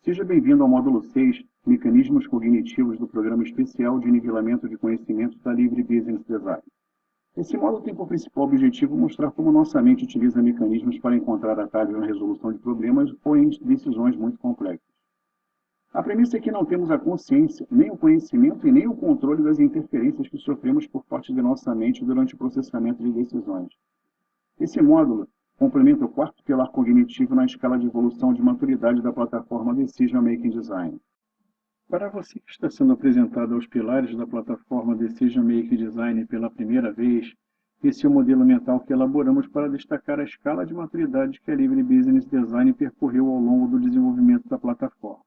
Seja bem-vindo ao módulo 6, Mecanismos Cognitivos do Programa Especial de Nivelamento de Conhecimentos da Livre Business Design. Esse módulo tem por principal objetivo mostrar como nossa mente utiliza mecanismos para encontrar atalhos na resolução de problemas ou em decisões muito complexas. A premissa é que não temos a consciência, nem o conhecimento e nem o controle das interferências que sofremos por parte de nossa mente durante o processamento de decisões. Esse módulo complementa o quarto pilar cognitivo na escala de evolução de maturidade da plataforma Decision Making Design. Para você que está sendo apresentado aos pilares da plataforma Decision Making Design pela primeira vez, esse é o modelo mental que elaboramos para destacar a escala de maturidade que a Livre Business Design percorreu ao longo do desenvolvimento da plataforma.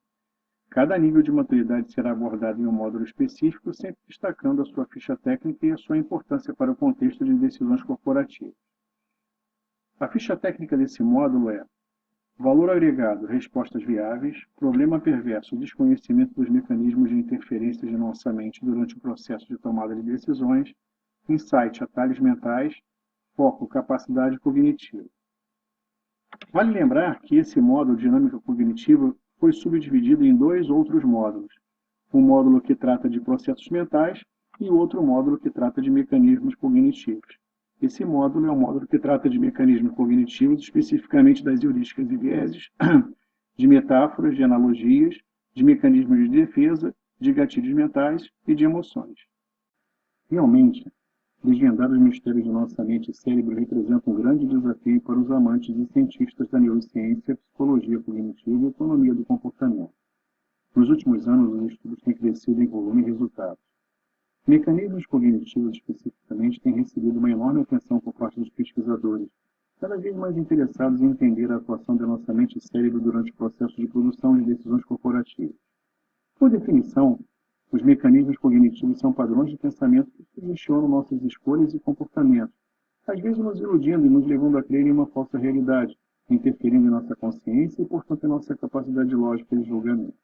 Cada nível de maturidade será abordado em um módulo específico, sempre destacando a sua ficha técnica e a sua importância para o contexto de decisões corporativas. A ficha técnica desse módulo é valor agregado, respostas viáveis, problema perverso, desconhecimento dos mecanismos de interferência de nossa mente durante o processo de tomada de decisões, insight, atalhos mentais, foco, capacidade cognitiva. Vale lembrar que esse módulo dinâmica cognitiva foi subdividido em dois outros módulos, um módulo que trata de processos mentais e outro módulo que trata de mecanismos cognitivos. Esse módulo é um módulo que trata de mecanismos cognitivos, especificamente das heurísticas e vieses, de metáforas, de analogias, de mecanismos de defesa, de gatilhos mentais e de emoções. Realmente, desvendar os mistérios de nossa mente e cérebro representa um grande desafio para os amantes e cientistas da neurociência, psicologia cognitiva e economia do comportamento. Nos últimos anos, os estudos têm crescido em volume e resultados. Mecanismos cognitivos, especificamente, têm recebido uma enorme atenção por parte dos pesquisadores, cada vez mais interessados em entender a atuação da nossa mente e cérebro durante o processo de produção de decisões corporativas. Por definição, os mecanismos cognitivos são padrões de pensamento que sugestionam nossas escolhas e comportamentos, às vezes nos iludindo e nos levando a crer em uma falsa realidade, interferindo em nossa consciência e, portanto, em nossa capacidade lógica de julgamento.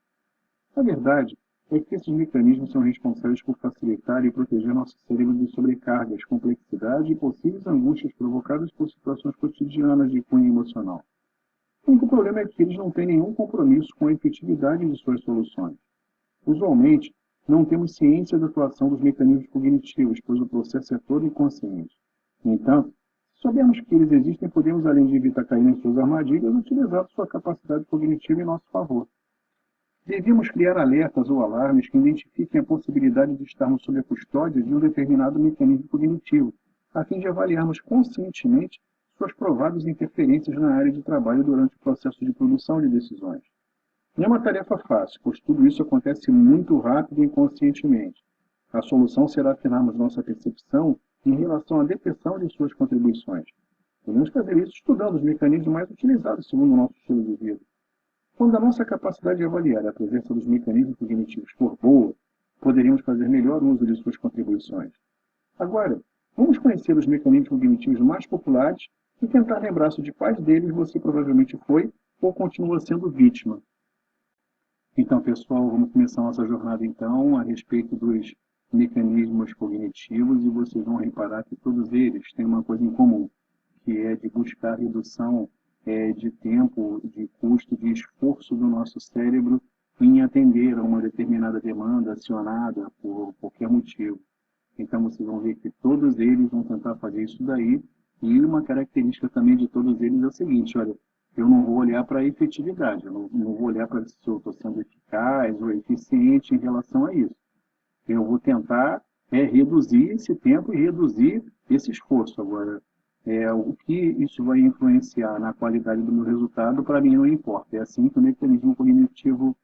A verdade é que esses mecanismos são responsáveis por facilitar e proteger nosso cérebro de sobrecargas, complexidade e possíveis angústias provocadas por situações cotidianas de cunho emocional. O único problema é que eles não têm nenhum compromisso com a efetividade de suas soluções. Usualmente, não temos ciência da atuação dos mecanismos cognitivos, pois o processo é todo inconsciente. No entanto, se soubermos que eles existem, podemos, além de evitar cair nas suas armadilhas, utilizar sua capacidade cognitiva em nosso favor. Devemos criar alertas ou alarmes que identifiquem a possibilidade de estarmos sob a custódia de um determinado mecanismo cognitivo, a fim de avaliarmos conscientemente suas prováveis interferências na área de trabalho durante o processo de produção de decisões. Não é uma tarefa fácil, pois tudo isso acontece muito rápido e inconscientemente. A solução será afinarmos nossa percepção em relação à detecção de suas contribuições. Podemos fazer isso estudando os mecanismos mais utilizados segundo o nosso estilo de vida. Quando a nossa capacidade de avaliar a presença dos mecanismos cognitivos for boa, poderíamos fazer melhor uso de suas contribuições. Agora, vamos conhecer os mecanismos cognitivos mais populares e tentar lembrar-se de quais deles você provavelmente foi ou continua sendo vítima. Então, pessoal, vamos começar nossa jornada, então, a respeito dos mecanismos cognitivos e vocês vão reparar que todos eles têm uma coisa em comum, que é de buscar redução de tempo, de custo, de esforço do nosso cérebro em atender a uma determinada demanda acionada por qualquer motivo. Então, vocês vão ver que todos eles vão tentar fazer isso daí, e uma característica também de todos eles é o seguinte, olha, eu não vou olhar para a efetividade, eu não vou olhar para se eu estou sendo eficaz ou eficiente em relação a isso. Eu vou tentar reduzir esse tempo e reduzir esse esforço. Agora, o que isso vai influenciar na qualidade do meu resultado, para mim não importa. É assim que o mecanismo cognitivo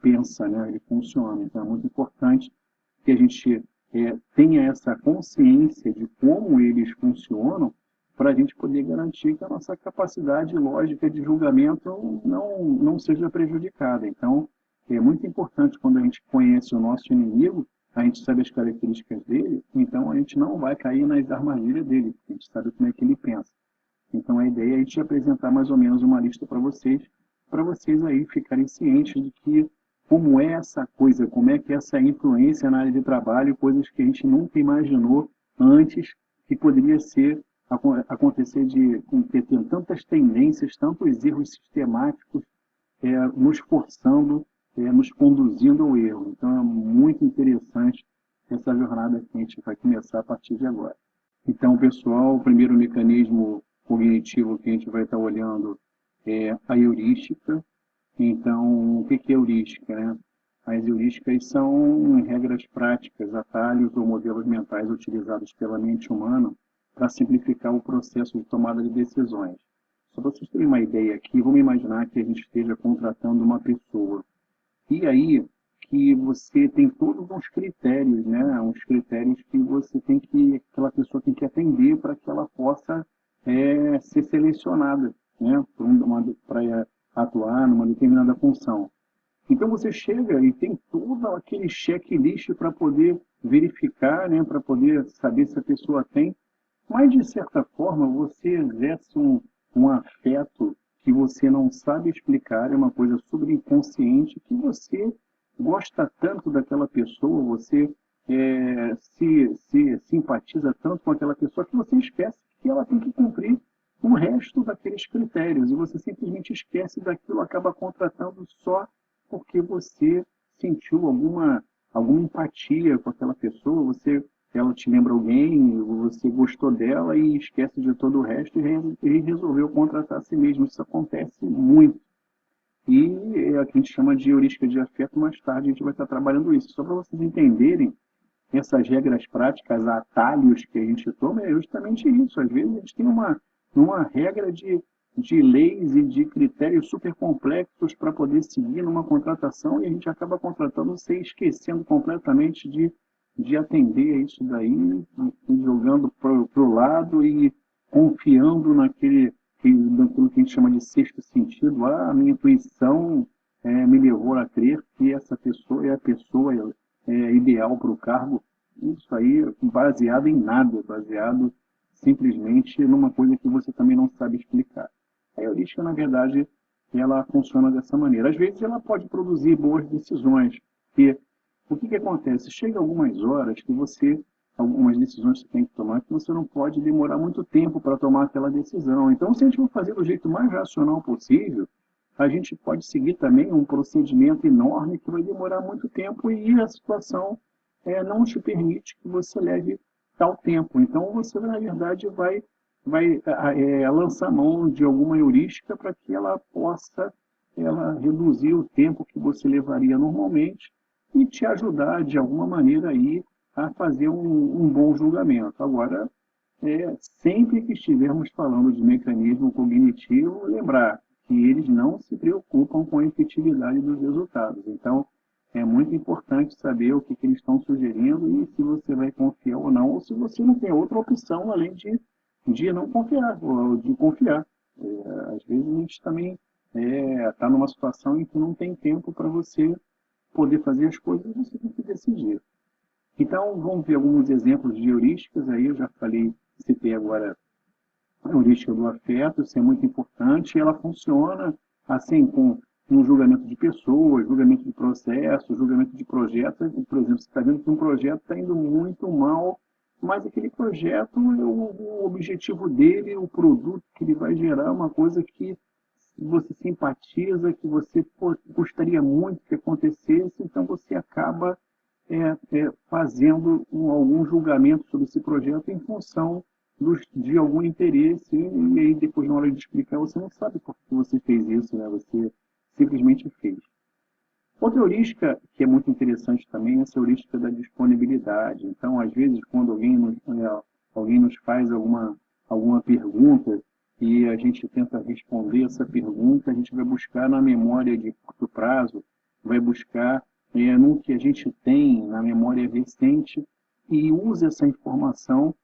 pensa, né? Ele funciona. Então é muito importante que a gente tenha essa consciência de como eles funcionam, para a gente poder garantir que a nossa capacidade lógica de julgamento não seja prejudicada. Então, é muito importante quando a gente conhece o nosso inimigo, a gente sabe as características dele, então a gente não vai cair nas armadilhas dele, porque a gente sabe como é que ele pensa. Então a ideia é a gente apresentar mais ou menos uma lista para vocês aí ficarem cientes de que como é essa coisa, como é que é essa influência na área de trabalho, coisas que a gente nunca imaginou antes que poderia acontecer de ter tantas tendências, tantos erros sistemáticos nos forçando, nos conduzindo ao erro. Então, é muito interessante essa jornada que a gente vai começar a partir de agora. Então, pessoal, o primeiro mecanismo cognitivo que a gente vai estar olhando é a heurística. Então, o que é heurística, né? As heurísticas são regras práticas, atalhos ou modelos mentais utilizados pela mente humana para simplificar o processo de tomada de decisões. Só para vocês terem uma ideia aqui, vamos imaginar que a gente esteja contratando uma pessoa. E aí que você tem todos uns critérios, né? Uns critérios que você tem que, aquela pessoa tem que atender para que ela possa ser selecionada, né? Para atuar numa determinada função. Então você chega e tem todo aquele checklist para poder verificar, né? Para poder saber se a pessoa tem. Mas, de certa forma, você exerce um afeto que você não sabe explicar, é uma coisa subconsciente, que você gosta tanto daquela pessoa, você se simpatiza tanto com aquela pessoa que você esquece que ela tem que cumprir o resto daqueles critérios e você simplesmente esquece daquilo, acaba contratando só porque você sentiu alguma empatia com aquela pessoa, ela te lembra alguém, você gostou dela e esquece de todo o resto e resolveu contratar a si mesmo. Isso acontece muito. E é o que a gente chama de heurística de afeto. Mais tarde a gente vai estar trabalhando isso. Só para vocês entenderem, essas regras práticas, atalhos que a gente toma, é justamente isso. Às vezes a gente tem uma regra de leis e de critérios super complexos para poder seguir numa contratação e a gente acaba contratando sem esquecendo completamente de atender a isso daí, e jogando para o lado e confiando naquilo que a gente chama de sexto sentido. A minha intuição me levou a crer que essa pessoa é a pessoa ideal para o cargo. Isso aí baseado em nada, baseado simplesmente numa coisa que você também não sabe explicar. A heurística, na verdade, ela funciona dessa maneira. Às vezes ela pode produzir boas decisões, porque o que acontece? Chega algumas horas que algumas decisões que você tem que tomar, que você não pode demorar muito tempo para tomar aquela decisão. Então, se a gente for fazer do jeito mais racional possível, a gente pode seguir também um procedimento enorme que vai demorar muito tempo e a situação não te permite que você leve tal tempo. Então, você, na verdade, vai lançar mão de alguma heurística para que ela possa reduzir o tempo que você levaria normalmente e te ajudar, de alguma maneira, aí, a fazer um bom julgamento. Agora, sempre que estivermos falando de mecanismo cognitivo, lembrar que eles não se preocupam com a efetividade dos resultados. Então, é muito importante saber o que eles estão sugerindo e se você vai confiar ou não, ou se você não tem outra opção além de não confiar, ou de confiar. Às vezes a gente também está numa situação em que não tem tempo para você poder fazer as coisas e você tem que decidir. Então, vamos ver alguns exemplos de heurísticas. Aí eu já citei agora a heurística do afeto, isso é muito importante. Ela funciona assim com um julgamento de pessoas, julgamento de processos, julgamento de projetos. Por exemplo, você está vendo que um projeto está indo muito mal, mas aquele projeto, o objetivo dele, o produto que ele vai gerar, é uma coisa que você simpatiza, que você gostaria muito que acontecesse, então você acaba fazendo algum julgamento sobre esse projeto em função de algum interesse, e aí depois, na hora de explicar, você não sabe por que você fez isso, né? Você simplesmente fez. Outra heurística que é muito interessante também é essa heurística da disponibilidade. Então, às vezes, quando alguém nos faz alguma pergunta e a gente tenta responder essa pergunta, a gente vai buscar na memória de curto prazo, vai buscar no que a gente tem na memória recente e usa essa informação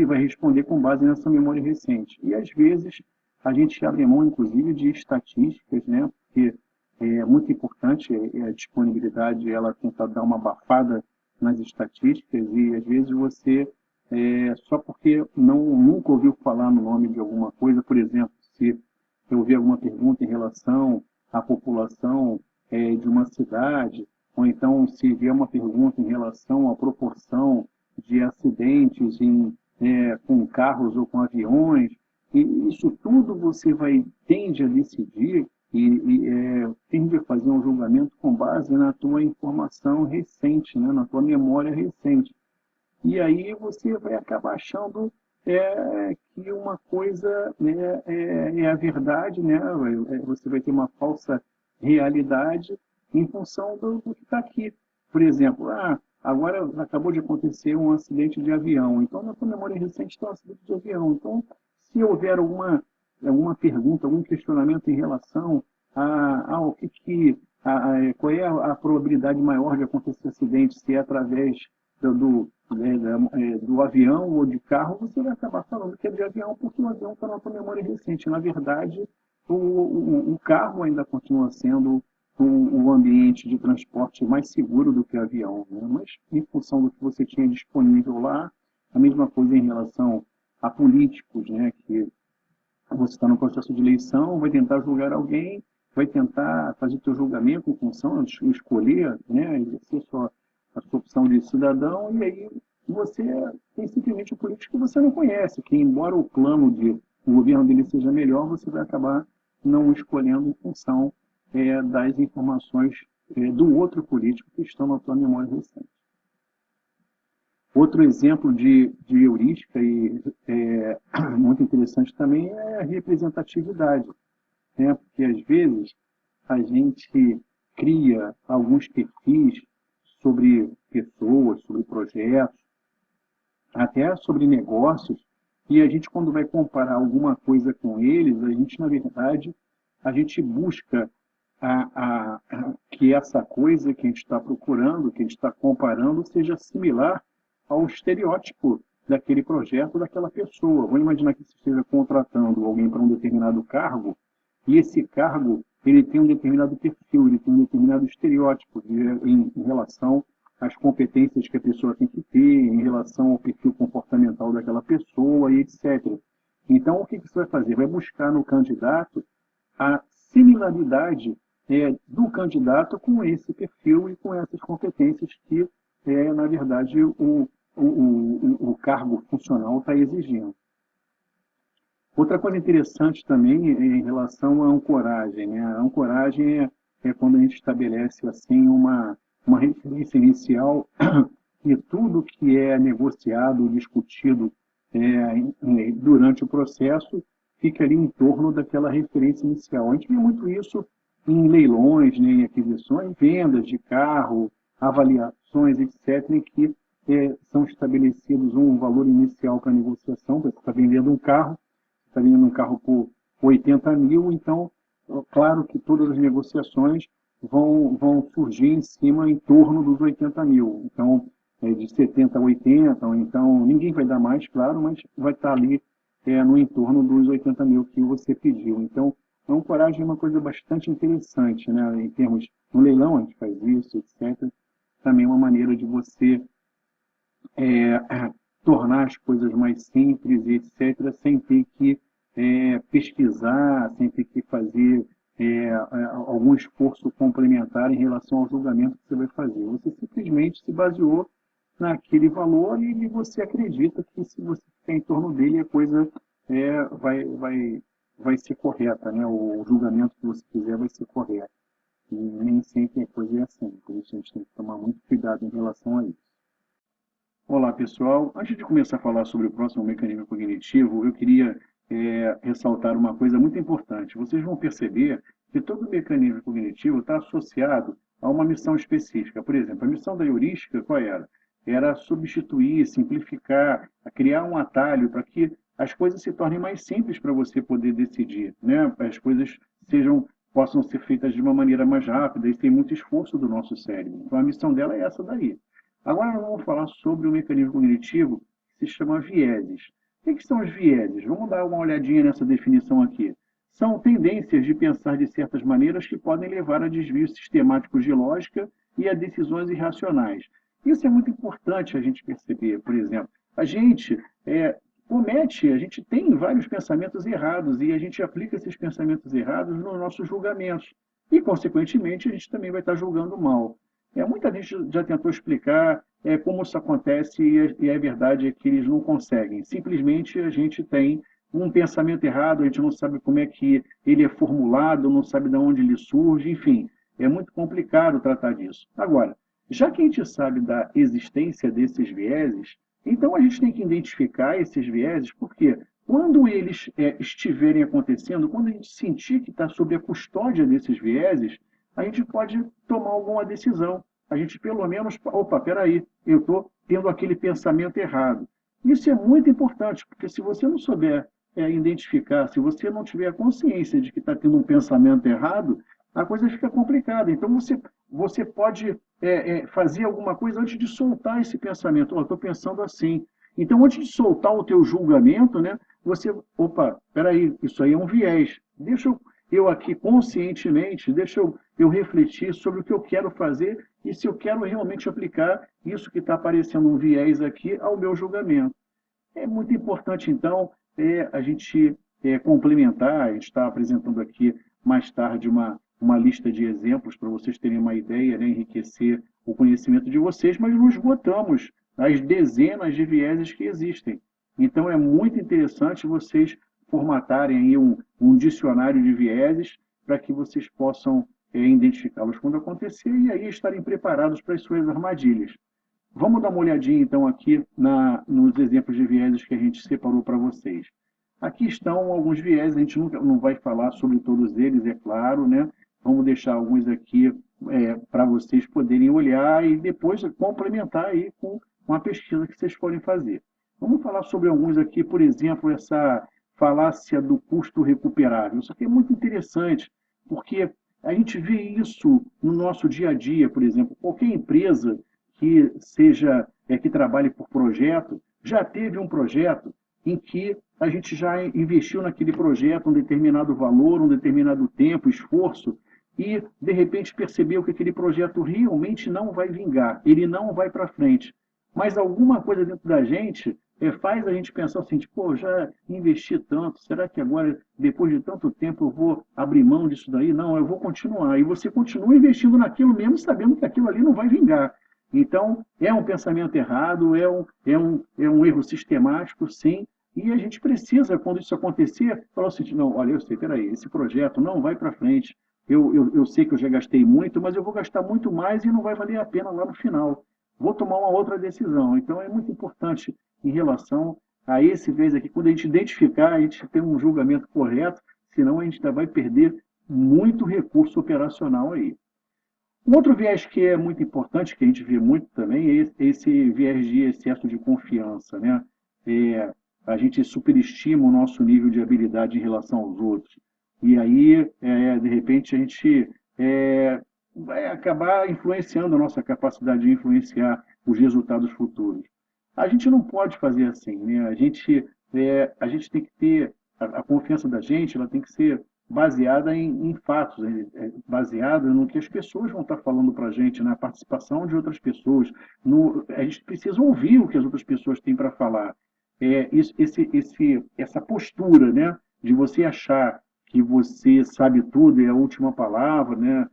vai responder com base nessa memória recente. E às vezes a gente abre mão, inclusive, de estatísticas, né? Porque é muito importante a disponibilidade, ela tenta dar uma abafada nas estatísticas e às vezes você, só porque nunca ouviu falar no nome de alguma coisa, por exemplo, se eu ouvir alguma pergunta em relação à população de uma cidade, ou então se vier uma pergunta em relação à proporção de acidentes com carros ou com aviões, e isso tudo você tende a decidir tende a fazer um julgamento com base na tua informação recente, né, na tua memória recente. E aí você vai acabar achando que uma coisa, né, é a verdade, né? Você vai ter uma falsa realidade em função do que está aqui. Por exemplo, agora acabou de acontecer um acidente de avião, então na tua memória recente está um acidente de avião. Então, se houver alguma pergunta, algum questionamento em relação ao qual é a probabilidade maior de acontecer acidente, se é através do avião ou de carro, você vai acabar falando que é de avião, porque o avião está na sua memória recente. Na verdade, o carro ainda continua sendo um ambiente de transporte mais seguro do que o avião, né? Mas em função do que você tinha disponível lá, a mesma coisa em relação a políticos, né? Que você está no processo de eleição, vai tentar julgar alguém, vai tentar fazer o seu julgamento em função de escolher, né, exercer a sua opção de cidadão, e aí você tem simplesmente um político que você não conhece, que embora o plano o governo dele seja melhor, você vai acabar não escolhendo em função das informações do outro político que estão na sua memória recente. Outro exemplo de heurística muito interessante também é a representatividade, né? Porque às vezes a gente cria alguns perfis sobre pessoas, sobre projetos, até sobre negócios, e a gente, quando vai comparar alguma coisa com eles, a gente, na verdade, a gente busca que essa coisa que a gente está procurando, que a gente está comparando, seja similar ao estereótipo daquele projeto, daquela pessoa. Vamos imaginar que você esteja contratando alguém para um determinado cargo, e esse cargo ele tem um determinado perfil, ele tem um determinado estereótipo em relação às competências que a pessoa tem que ter, em relação ao perfil comportamental daquela pessoa, e etc. Então, o que você vai fazer? Vai buscar no candidato a similaridade do candidato com esse perfil e com essas competências que, na verdade, o cargo funcional está exigindo. Outra coisa interessante também em relação à ancoragem, né? A ancoragem é quando a gente estabelece assim uma referência inicial e tudo que é negociado, discutido durante o processo fica ali em torno daquela referência inicial. A gente vê muito isso em leilões, né, em aquisições, vendas de carro, avaliações, etc., em que são estabelecidos um valor inicial para a negociação. Você está vendendo um carro, está vendendo um carro por 80 mil, então, claro que todas as negociações vão surgir em torno dos 80 mil. Então, de 70 a 80, então ninguém vai dar mais, claro, mas vai estar ali no entorno dos 80 mil que você pediu. Então, a ancoragem é uma coisa bastante interessante, né? Em termos, no leilão a gente faz isso, etc. Também é uma maneira de você tornar as coisas mais simples, etc., sem ter que pesquisar, sem ter que fazer algum esforço complementar em relação ao julgamento que você vai fazer. Você simplesmente se baseou naquele valor e você acredita que se você ficar em torno dele, a coisa vai ser correta, né? O julgamento que você fizer vai ser correto. E nem sempre a coisa é assim, por isso a gente tem que tomar muito cuidado em relação a isso. Olá, pessoal. Antes de começar a falar sobre o próximo mecanismo cognitivo, eu queria ressaltar uma coisa muito importante. Vocês vão perceber que todo mecanismo cognitivo está associado a uma missão específica. Por exemplo, a missão da heurística, qual era? Era substituir, simplificar, criar um atalho para que as coisas se tornem mais simples para você poder decidir, né? As coisas possam ser feitas de uma maneira mais rápida e sem muito esforço do nosso cérebro. Então, a missão dela é essa daí. Agora nós vamos falar sobre o mecanismo cognitivo que se chama vieses. O que são os vieses? Vamos dar uma olhadinha nessa definição aqui. São tendências de pensar de certas maneiras que podem levar a desvios sistemáticos de lógica e a decisões irracionais. Isso é muito importante a gente perceber. Por exemplo, a gente a gente tem vários pensamentos errados e a gente aplica esses pensamentos errados nos nossos julgamentos. E, consequentemente, a gente também vai estar julgando mal. Muita gente já tentou explicar como isso acontece e a verdade é que eles não conseguem. Simplesmente a gente tem um pensamento errado, a gente não sabe como é que ele é formulado, não sabe de onde ele surge, enfim, é muito complicado tratar disso. Agora, já que a gente sabe da existência desses vieses, então a gente tem que identificar esses vieses, porque quando eles estiverem acontecendo, quando a gente sentir que está sob a custódia desses vieses, a gente pode tomar alguma decisão. A gente pelo menos, opa, peraí, eu estou tendo aquele pensamento errado. Isso é muito importante, porque se você não souber identificar, se você não tiver a consciência de que está tendo um pensamento errado, a coisa fica complicada. Então você pode fazer alguma coisa antes de soltar esse pensamento. Oh, estou pensando assim. Então, antes de soltar o teu julgamento, né, você, opa, peraí, isso aí é um viés. Deixa eu aqui conscientemente, deixa eu refletir sobre o que eu quero fazer e se eu quero realmente aplicar isso que está aparecendo um viés aqui ao meu julgamento. É muito importante, então, a gente complementar, a gente está apresentando aqui mais tarde uma lista de exemplos para vocês terem uma ideia, né, enriquecer o conhecimento de vocês, mas não esgotamos as dezenas de vieses que existem. Então, é muito interessante vocês formatarem aí um dicionário de vieses para que vocês possam identificá-los quando acontecer e aí estarem preparados para as suas armadilhas. Vamos dar uma olhadinha, então, aqui nos exemplos de vieses que a gente separou para vocês. Aqui estão alguns vieses, a gente não vai falar sobre todos eles, é claro, né? Vamos deixar alguns aqui para vocês poderem olhar e depois complementar aí com a pesquisa que vocês forem fazer. Vamos falar sobre alguns aqui, por exemplo, essa falácia do custo recuperável. Isso aqui é muito interessante, porque a gente vê isso no nosso dia a dia, por exemplo. Qualquer empresa que seja que trabalhe por projeto, já teve um projeto em que a gente já investiu naquele projeto um determinado valor, um determinado tempo, esforço, e de repente percebeu que aquele projeto realmente não vai vingar, ele não vai para frente. Mas alguma coisa dentro da gente faz a gente pensar assim, tipo, pô, já investi tanto, será que agora, depois de tanto tempo, eu vou abrir mão disso daí? Não, eu vou continuar. E você continua investindo naquilo mesmo, sabendo que aquilo ali não vai vingar. Então, é um pensamento errado, é um erro sistemático, sim, e a gente precisa, quando isso acontecer, falar o seguinte, não, olha, eu sei, peraí, esse projeto não vai para frente, eu sei que eu já gastei muito, mas eu vou gastar muito mais e não vai valer a pena lá no final. Vou tomar uma outra decisão. Então, é muito importante em relação a esse vez aqui, quando a gente identificar, a gente tem um julgamento correto, senão a gente ainda vai perder muito recurso operacional aí. Um outro viés que é muito importante, que a gente vê muito também, é esse viés de excesso de confiança, né? A gente superestima o nosso nível de habilidade em relação aos outros. E aí, de repente, a gente vai acabar influenciando a nossa capacidade de influenciar os resultados futuros. A gente não pode fazer assim, né? A gente tem que ter a confiança da gente, ela tem que ser baseada em fatos, baseada no que as pessoas vão estar falando para a gente, na participação de outras pessoas. A gente precisa ouvir o que as outras pessoas têm para falar. Essa postura, né, de você achar que você sabe tudo, é a última palavra, né,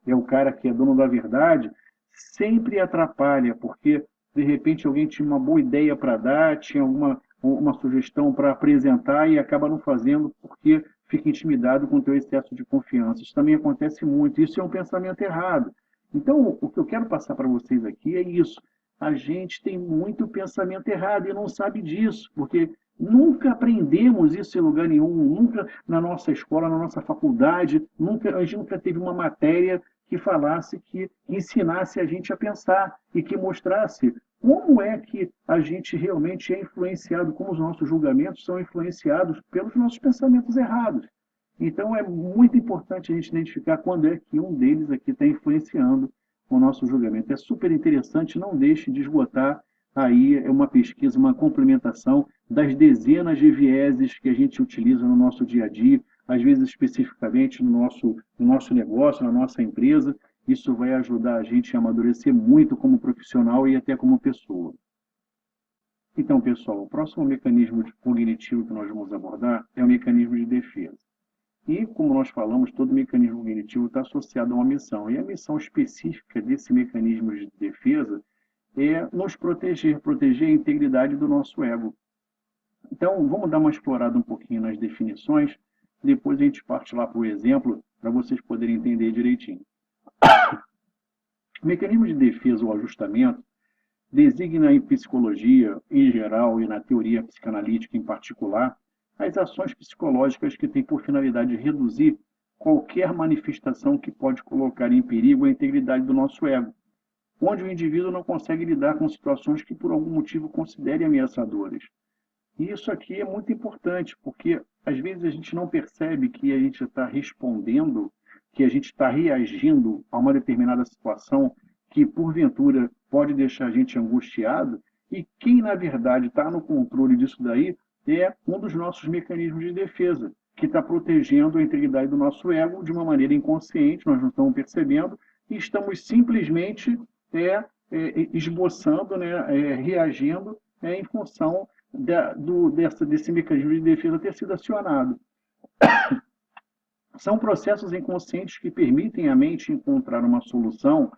é o cara que é dono da verdade, sempre atrapalha, porque de repente alguém tinha uma boa ideia para dar, tinha uma sugestão para apresentar e acaba não fazendo porque fica intimidado com o teu excesso de confiança. Isso também acontece muito, isso é um pensamento errado. Então, o que eu quero passar para vocês aqui é isso. A gente tem muito pensamento errado e não sabe disso, porque nunca aprendemos isso em lugar nenhum, nunca na nossa escola, na nossa faculdade, a gente nunca teve uma matéria que falasse, que ensinasse a gente a pensar e que mostrasse como é que a gente realmente é influenciado, como os nossos julgamentos são influenciados pelos nossos pensamentos errados. Então, é muito importante a gente identificar quando é que um deles aqui está influenciando o nosso julgamento. É super interessante, não deixe de esgotar aí uma pesquisa, uma complementação das dezenas de vieses que a gente utiliza no nosso dia a dia, às vezes especificamente no nosso negócio, na nossa empresa. Isso vai ajudar a gente a amadurecer muito como profissional e até como pessoa. Então, pessoal, o próximo mecanismo cognitivo que nós vamos abordar é o mecanismo de defesa. E, como nós falamos, todo mecanismo cognitivo está associado a uma missão. E a missão específica desse mecanismo de defesa é nos proteger, proteger a integridade do nosso ego. Então, vamos dar uma explorada um pouquinho nas definições, depois a gente parte lá para o exemplo, para vocês poderem entender direitinho. O mecanismo de defesa ou ajustamento designa em psicologia em geral e na teoria psicanalítica em particular as ações psicológicas que têm por finalidade reduzir qualquer manifestação que pode colocar em perigo a integridade do nosso ego, onde o indivíduo não consegue lidar com situações que por algum motivo considere ameaçadoras. E isso aqui é muito importante, porque às vezes a gente não percebe que a gente está respondendo, que a gente está reagindo a uma determinada situação que, porventura, pode deixar a gente angustiado, e quem, na verdade, está no controle disso daí é um dos nossos mecanismos de defesa, que está protegendo a integridade do nosso ego de uma maneira inconsciente, nós não estamos percebendo, e estamos simplesmente esboçando, reagindo em função desse mecanismo de defesa ter sido acionado. São processos inconscientes que permitem à mente encontrar uma solução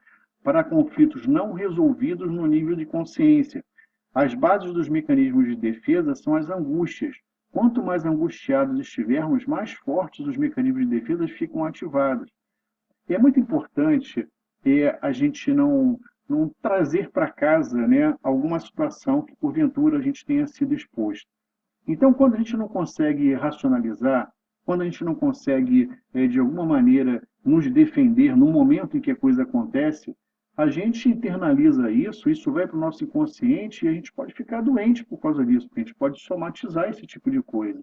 para conflitos não resolvidos no nível de consciência. As bases dos mecanismos de defesa são as angústias. Quanto mais angustiados estivermos, mais fortes os mecanismos de defesa ficam ativados. E é muito importante a gente não trazer para casa, alguma situação que, porventura, a gente tenha sido exposto. Então, quando a gente não consegue racionalizar, quando a gente não consegue, de alguma maneira, nos defender no momento em que a coisa acontece, a gente internaliza isso vai para o nosso inconsciente e a gente pode ficar doente por causa disso, porque a gente pode somatizar esse tipo de coisa.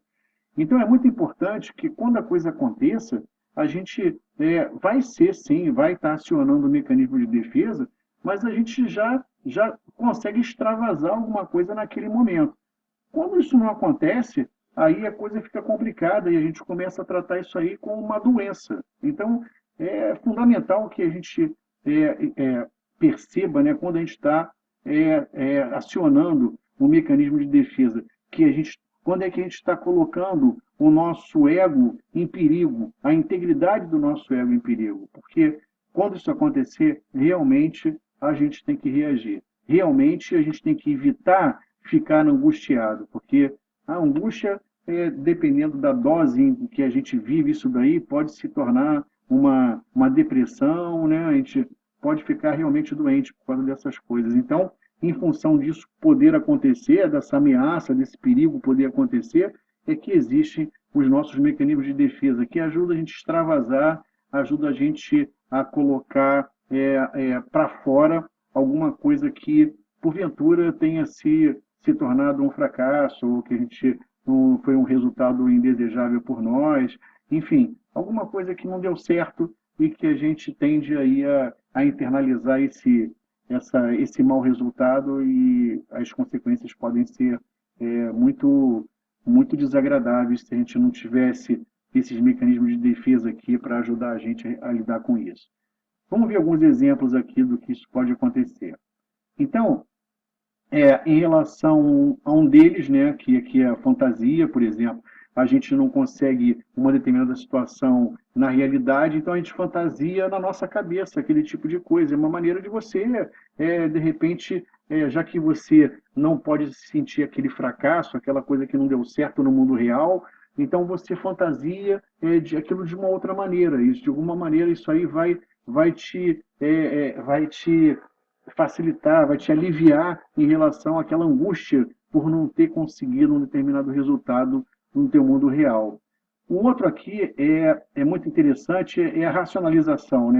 Então, é muito importante que, quando a coisa aconteça, a gente vai ser, sim, vai estar acionando o mecanismo de defesa, mas a gente já consegue extravasar alguma coisa naquele momento. Quando isso não acontece, aí a coisa fica complicada e a gente começa a tratar isso aí como uma doença. Então, é fundamental que a gente perceba, quando a gente está acionando o mecanismo de defesa, que a gente, quando é que a gente está colocando o nosso ego em perigo, a integridade do nosso ego em perigo. Porque quando isso acontecer, realmente a gente tem que reagir. Realmente a gente tem que evitar ficar angustiado, porque a angústia, dependendo da dose em que a gente vive isso daí, pode se tornar uma depressão, a gente pode ficar realmente doente por causa dessas coisas. Então, em função disso poder acontecer, dessa ameaça, desse perigo poder acontecer, é que existem os nossos mecanismos de defesa, que ajudam a gente a extravasar, ajuda a gente a colocar para fora alguma coisa que, porventura, tenha se tornado um fracasso, ou que a gente não foi um resultado indesejável por nós, enfim, alguma coisa que não deu certo e que a gente tende aí a internalizar esse mau resultado e as consequências podem ser muito desagradáveis se a gente não tivesse esses mecanismos de defesa aqui para ajudar a gente a lidar com isso. Vamos ver alguns exemplos aqui do que isso pode acontecer. Então, em relação a um deles, que é a fantasia, por exemplo, a gente não consegue uma determinada situação na realidade, então a gente fantasia na nossa cabeça aquele tipo de coisa. É uma maneira de você, de repente, já que você não pode sentir aquele fracasso, aquela coisa que não deu certo no mundo real, então você fantasia aquilo de uma outra maneira. Isso, de alguma maneira, isso aí vai te facilitar, vai te aliviar em relação àquela angústia por não ter conseguido um determinado resultado no teu mundo real. O outro aqui é muito interessante, é a racionalização,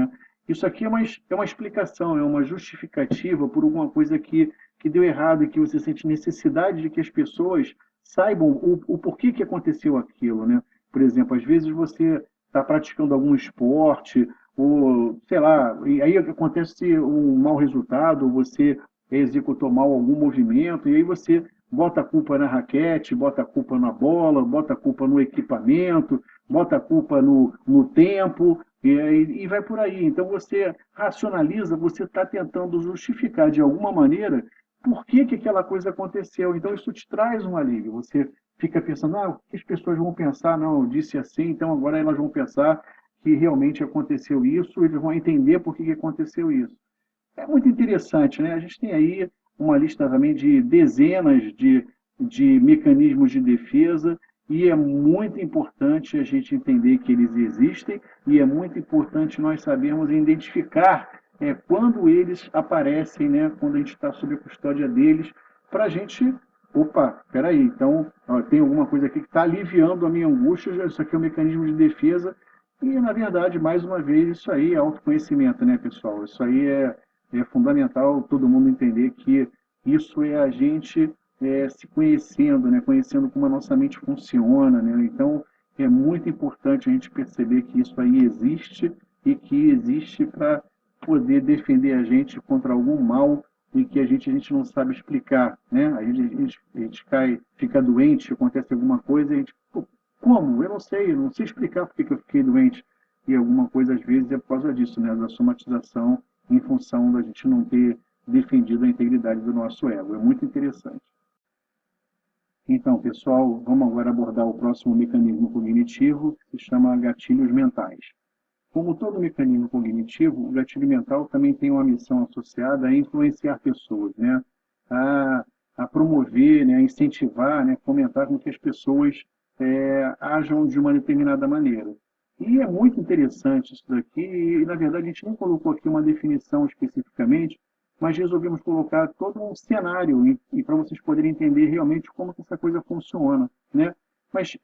Isso aqui é uma explicação, é uma justificativa por alguma coisa que deu errado e que você sente necessidade de que as pessoas saibam o porquê que aconteceu aquilo, Por exemplo, às vezes você está praticando algum esporte, ou sei lá, e aí acontece um mau resultado, ou você executou mal algum movimento, e aí você bota a culpa na raquete, bota a culpa na bola, bota a culpa no equipamento, bota a culpa no tempo, e vai por aí. Então você racionaliza, você está tentando justificar de alguma maneira por que aquela coisa aconteceu. Então isso te traz um alívio. Você fica pensando, o que as pessoas vão pensar? Não, eu disse assim, então agora elas vão pensar que realmente aconteceu isso, eles vão entender por que aconteceu isso. É muito interessante, A gente tem aí uma lista também de dezenas de mecanismos de defesa, e é muito importante a gente entender que eles existem, e é muito importante nós sabermos identificar quando eles aparecem, né, quando a gente está sob a custódia deles, para a gente, opa, peraí, então ó, tem alguma coisa aqui que está aliviando a minha angústia, isso aqui é um mecanismo de defesa, e na verdade, mais uma vez, isso aí é autoconhecimento, né, pessoal? Isso aí é fundamental todo mundo entender que isso é a gente se conhecendo, né? Conhecendo como a nossa mente funciona, né? Então, é muito importante a gente perceber que isso aí existe e que existe para poder defender a gente contra algum mal e que a gente não sabe explicar, né? A gente cai, fica doente, acontece alguma coisa e a gente, pô, como? Eu não sei explicar porque que eu fiquei doente. E alguma coisa, às vezes, é por causa disso, né? Da somatização em função da gente não ter defendido a integridade do nosso ego. É muito interessante. Então, pessoal, vamos agora abordar o próximo mecanismo cognitivo, que se chama gatilhos mentais. Como todo mecanismo cognitivo, o gatilho mental também tem uma missão associada a influenciar pessoas, né? a, a promover, né? A incentivar, né? Fomentar com que as pessoas ajam de uma determinada maneira. E é muito interessante isso daqui, e na verdade a gente nem colocou aqui uma definição especificamente, mas resolvemos colocar todo um cenário e para vocês poderem entender realmente como que essa coisa funciona, né? Mas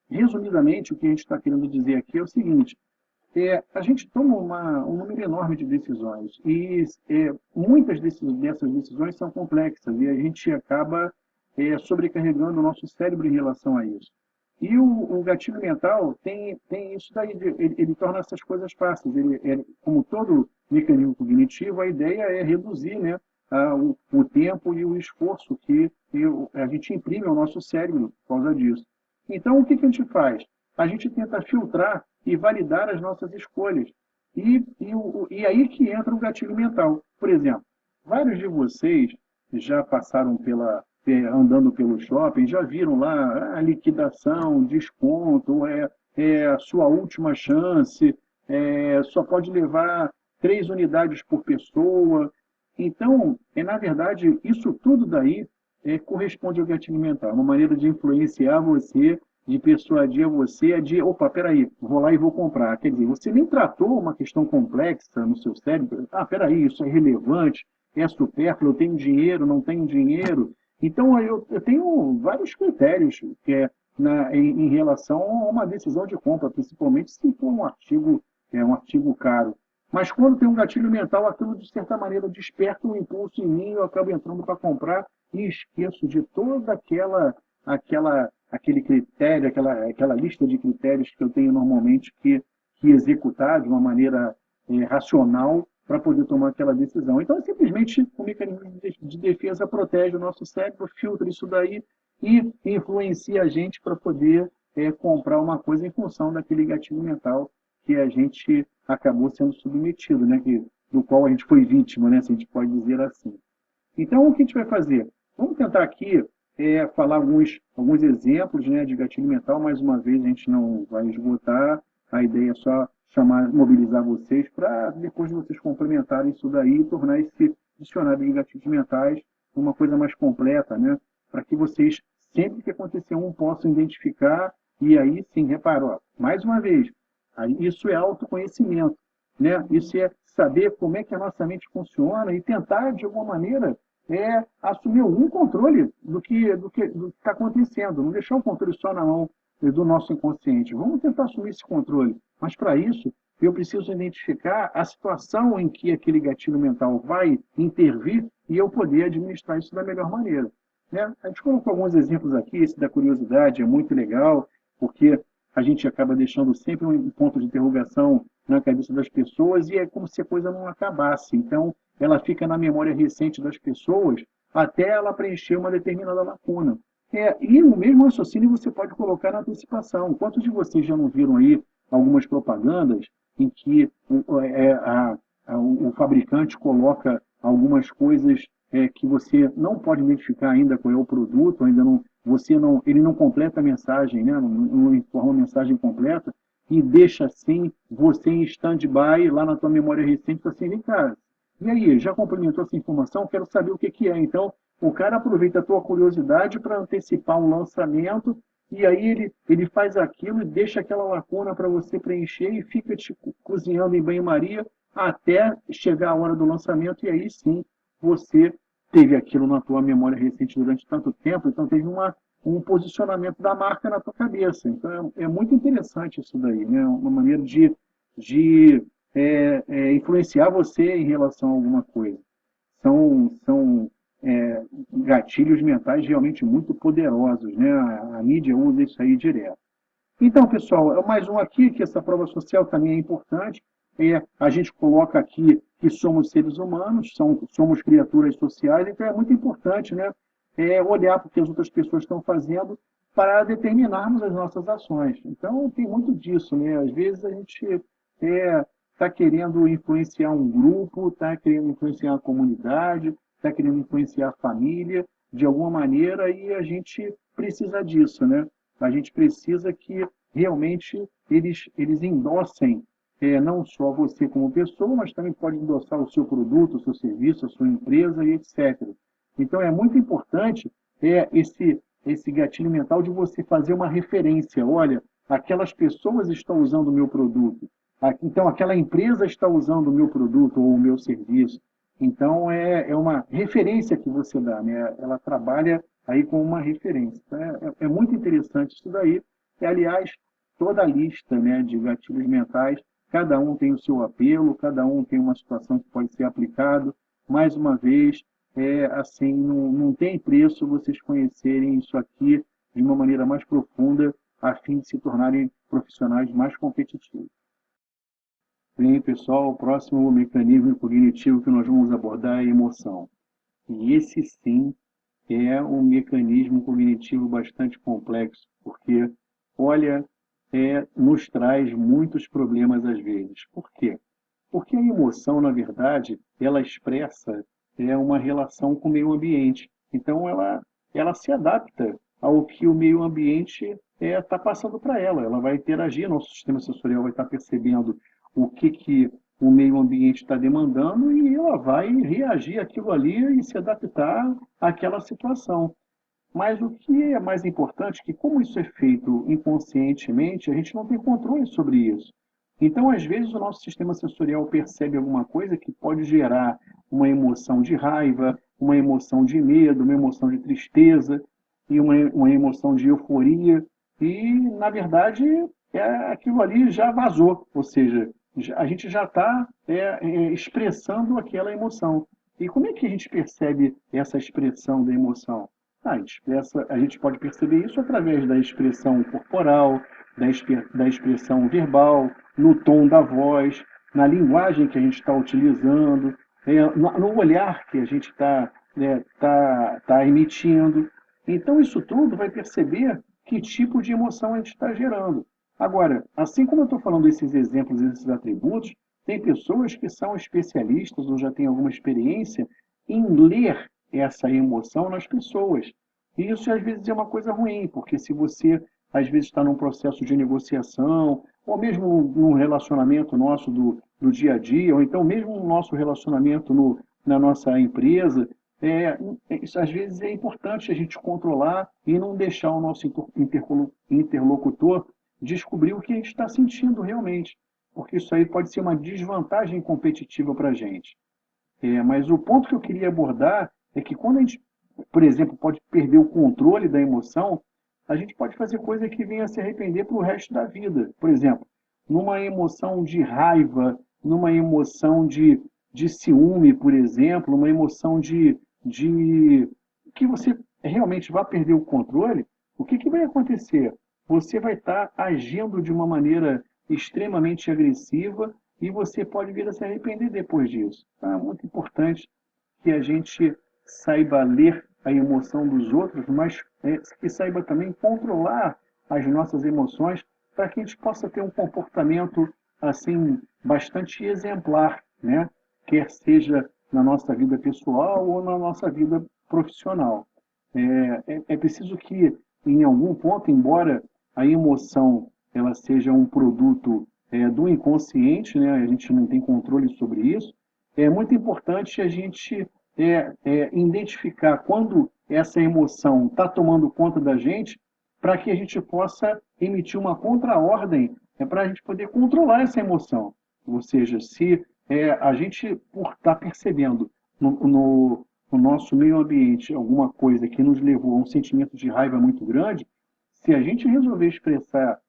resumidamente o que a gente está querendo dizer aqui é o seguinte: a gente toma um número enorme de decisões e muitas dessas decisões são complexas e a gente acaba sobrecarregando o nosso cérebro em relação a isso. E o gatilho mental tem isso daí, ele torna essas coisas fáceis. Como todo mecanismo cognitivo, a ideia é reduzir, né, o tempo e o esforço que a gente imprime ao nosso cérebro por causa disso. Então, o que a gente faz? A gente tenta filtrar e validar as nossas escolhas. E aí que entra o gatilho mental. Por exemplo, vários de vocês já passaram andando pelo shopping, já viram lá a liquidação, desconto, a sua última chance, só pode levar 3 unidades por pessoa. Então, na verdade, isso tudo daí corresponde ao gatilho mental, uma maneira de influenciar você, de persuadir você, de, opa, peraí, vou lá e vou comprar. Quer dizer, você nem tratou uma questão complexa no seu cérebro, peraí, isso é relevante, é supérfluo, eu tenho dinheiro, não tenho dinheiro. Então, eu tenho vários critérios em relação a uma decisão de compra, principalmente se for um artigo caro. Mas quando tem um gatilho mental, aquilo de certa maneira desperta um impulso em mim, eu acabo entrando para comprar e esqueço de toda aquele critério, aquela lista de critérios que eu tenho normalmente que executar de uma maneira racional para poder tomar aquela decisão. Então, simplesmente o mecanismo de defesa protege o nosso cérebro, filtra isso daí e influencia a gente para poder comprar uma coisa em função daquele gatilho mental que a gente acabou sendo submetido, né? Do qual a gente foi vítima, né? Se a gente pode dizer assim. Então, o que a gente vai fazer? Vamos tentar aqui falar alguns exemplos, né, de gatilho mental. Mais uma vez, a gente não vai esgotar. A ideia é só mobilizar vocês para depois vocês complementarem isso daí e tornar esse dicionário de gatilhos mentais uma coisa mais completa, né? Para que vocês, sempre que acontecer um, possam identificar e aí sim, repara, ó, mais uma vez, isso é autoconhecimento, né? Isso é saber como é que a nossa mente funciona e tentar, de alguma maneira, assumir algum controle do que está acontecendo, não deixar o controle só na mão do nosso inconsciente. Vamos tentar assumir esse controle, mas para isso eu preciso identificar a situação em que aquele gatilho mental vai intervir e eu poder administrar isso da melhor maneira, né? A gente colocou alguns exemplos aqui, esse da curiosidade é muito legal, porque a gente acaba deixando sempre um ponto de interrogação na cabeça das pessoas e é como se a coisa não acabasse. Então, ela fica na memória recente das pessoas até ela preencher uma determinada lacuna. E o mesmo raciocínio você pode colocar na antecipação. Quantos de vocês já não viram aí algumas propagandas em que o fabricante coloca algumas coisas que você não pode identificar ainda qual é o produto, ainda não, ele não completa a mensagem, né? Não informa a mensagem completa e deixa assim você em stand-by lá na tua memória recente, assim, vem cá, e aí, já complementou essa informação? Quero saber o que é. Então, O cara aproveita a tua curiosidade para antecipar um lançamento e aí ele faz aquilo e deixa aquela lacuna para você preencher e fica te cozinhando em banho-maria até chegar a hora do lançamento e aí sim você teve aquilo na tua memória recente durante tanto tempo, então teve um posicionamento da marca na tua cabeça. Então é muito interessante isso daí, né? Uma maneira de influenciar você em relação a alguma coisa. São gatilhos mentais realmente muito poderosos, né? A mídia usa isso aí direto. Então, pessoal, é mais um aqui, que essa prova social também é importante. A gente coloca aqui que somos seres humanos, somos criaturas sociais, então é muito importante, né, olhar para o que as outras pessoas estão fazendo para determinarmos as nossas ações. Então, tem muito disso, né? Às vezes a gente está querendo influenciar um grupo, está querendo influenciar a comunidade, está querendo influenciar a família, de alguma maneira, e a gente precisa disso, né? A gente precisa que realmente eles endossem não só você como pessoa, mas também pode endossar o seu produto, o seu serviço, a sua empresa e etc. Então é muito importante esse gatilho mental de você fazer uma referência. Olha, aquelas pessoas estão usando o meu produto. Então aquela empresa está usando o meu produto ou o meu serviço. Então é uma referência que você dá, né? Ela trabalha aí com uma referência. Então, é muito interessante isso daí. E, aliás, toda a lista, né, de gatilhos mentais, cada um tem o seu apelo, cada um tem uma situação que pode ser aplicado. Mais uma vez, assim, não tem preço vocês conhecerem isso aqui de uma maneira mais profunda, a fim de se tornarem profissionais mais competitivos. Bem, pessoal, o próximo mecanismo cognitivo que nós vamos abordar é a emoção. E esse sim é um mecanismo cognitivo bastante complexo, porque, olha, nos traz muitos problemas às vezes. Por quê? Porque a emoção, na verdade, ela expressa uma relação com o meio ambiente. Então, ela se adapta ao que o meio ambiente está passando para ela. Ela vai interagir, nosso sistema sensorial vai estar percebendo o que o meio ambiente está demandando e ela vai reagir àquilo ali e se adaptar àquela situação. Mas o que é mais importante é que, como isso é feito inconscientemente, a gente não tem controle sobre isso. Então, às vezes, o nosso sistema sensorial percebe alguma coisa que pode gerar uma emoção de raiva, uma emoção de medo, uma emoção de tristeza e uma emoção de euforia. E, na verdade, aquilo ali já vazou, ou seja, a gente já está expressando aquela emoção. E como é que a gente percebe essa expressão da emoção? A gente pode perceber isso através da expressão corporal, da expressão verbal, no tom da voz, na linguagem que a gente está utilizando, no olhar que a gente tá emitindo. Então, isso tudo vai perceber que tipo de emoção a gente está gerando. Agora, assim como eu estou falando desses exemplos, desses atributos, tem pessoas que são especialistas ou já têm alguma experiência em ler essa emoção nas pessoas. E isso às vezes é uma coisa ruim, porque se você às vezes está num processo de negociação, ou mesmo num relacionamento nosso do dia a dia, ou então mesmo no nosso relacionamento na nossa empresa, isso, às vezes é importante a gente controlar e não deixar o nosso interlocutor descobrir o que a gente está sentindo realmente, porque isso aí pode ser uma desvantagem competitiva para a gente. Mas o ponto que eu queria abordar é que quando a gente, por exemplo, pode perder o controle da emoção, a gente pode fazer coisa que venha a se arrepender para o resto da vida. Por exemplo, numa emoção de raiva, numa emoção de ciúme, por exemplo, uma emoção de que você realmente vai perder o controle, o que vai acontecer? Você vai estar agindo de uma maneira extremamente agressiva e você pode vir a se arrepender depois disso. Então, é muito importante que a gente saiba ler a emoção dos outros, mas que saiba também controlar as nossas emoções para que a gente possa ter um comportamento assim bastante exemplar, né? Quer seja na nossa vida pessoal ou na nossa vida profissional. É preciso que, em algum ponto, embora a emoção ela seja um produto do inconsciente, né? A gente não tem controle sobre isso, é muito importante a gente identificar quando essa emoção está tomando conta da gente, para que a gente possa emitir uma contra-ordem para a gente poder controlar essa emoção. Ou seja, se a gente, por estar percebendo no nosso meio ambiente alguma coisa que nos levou a um sentimento de raiva muito grande, se a gente resolver expressar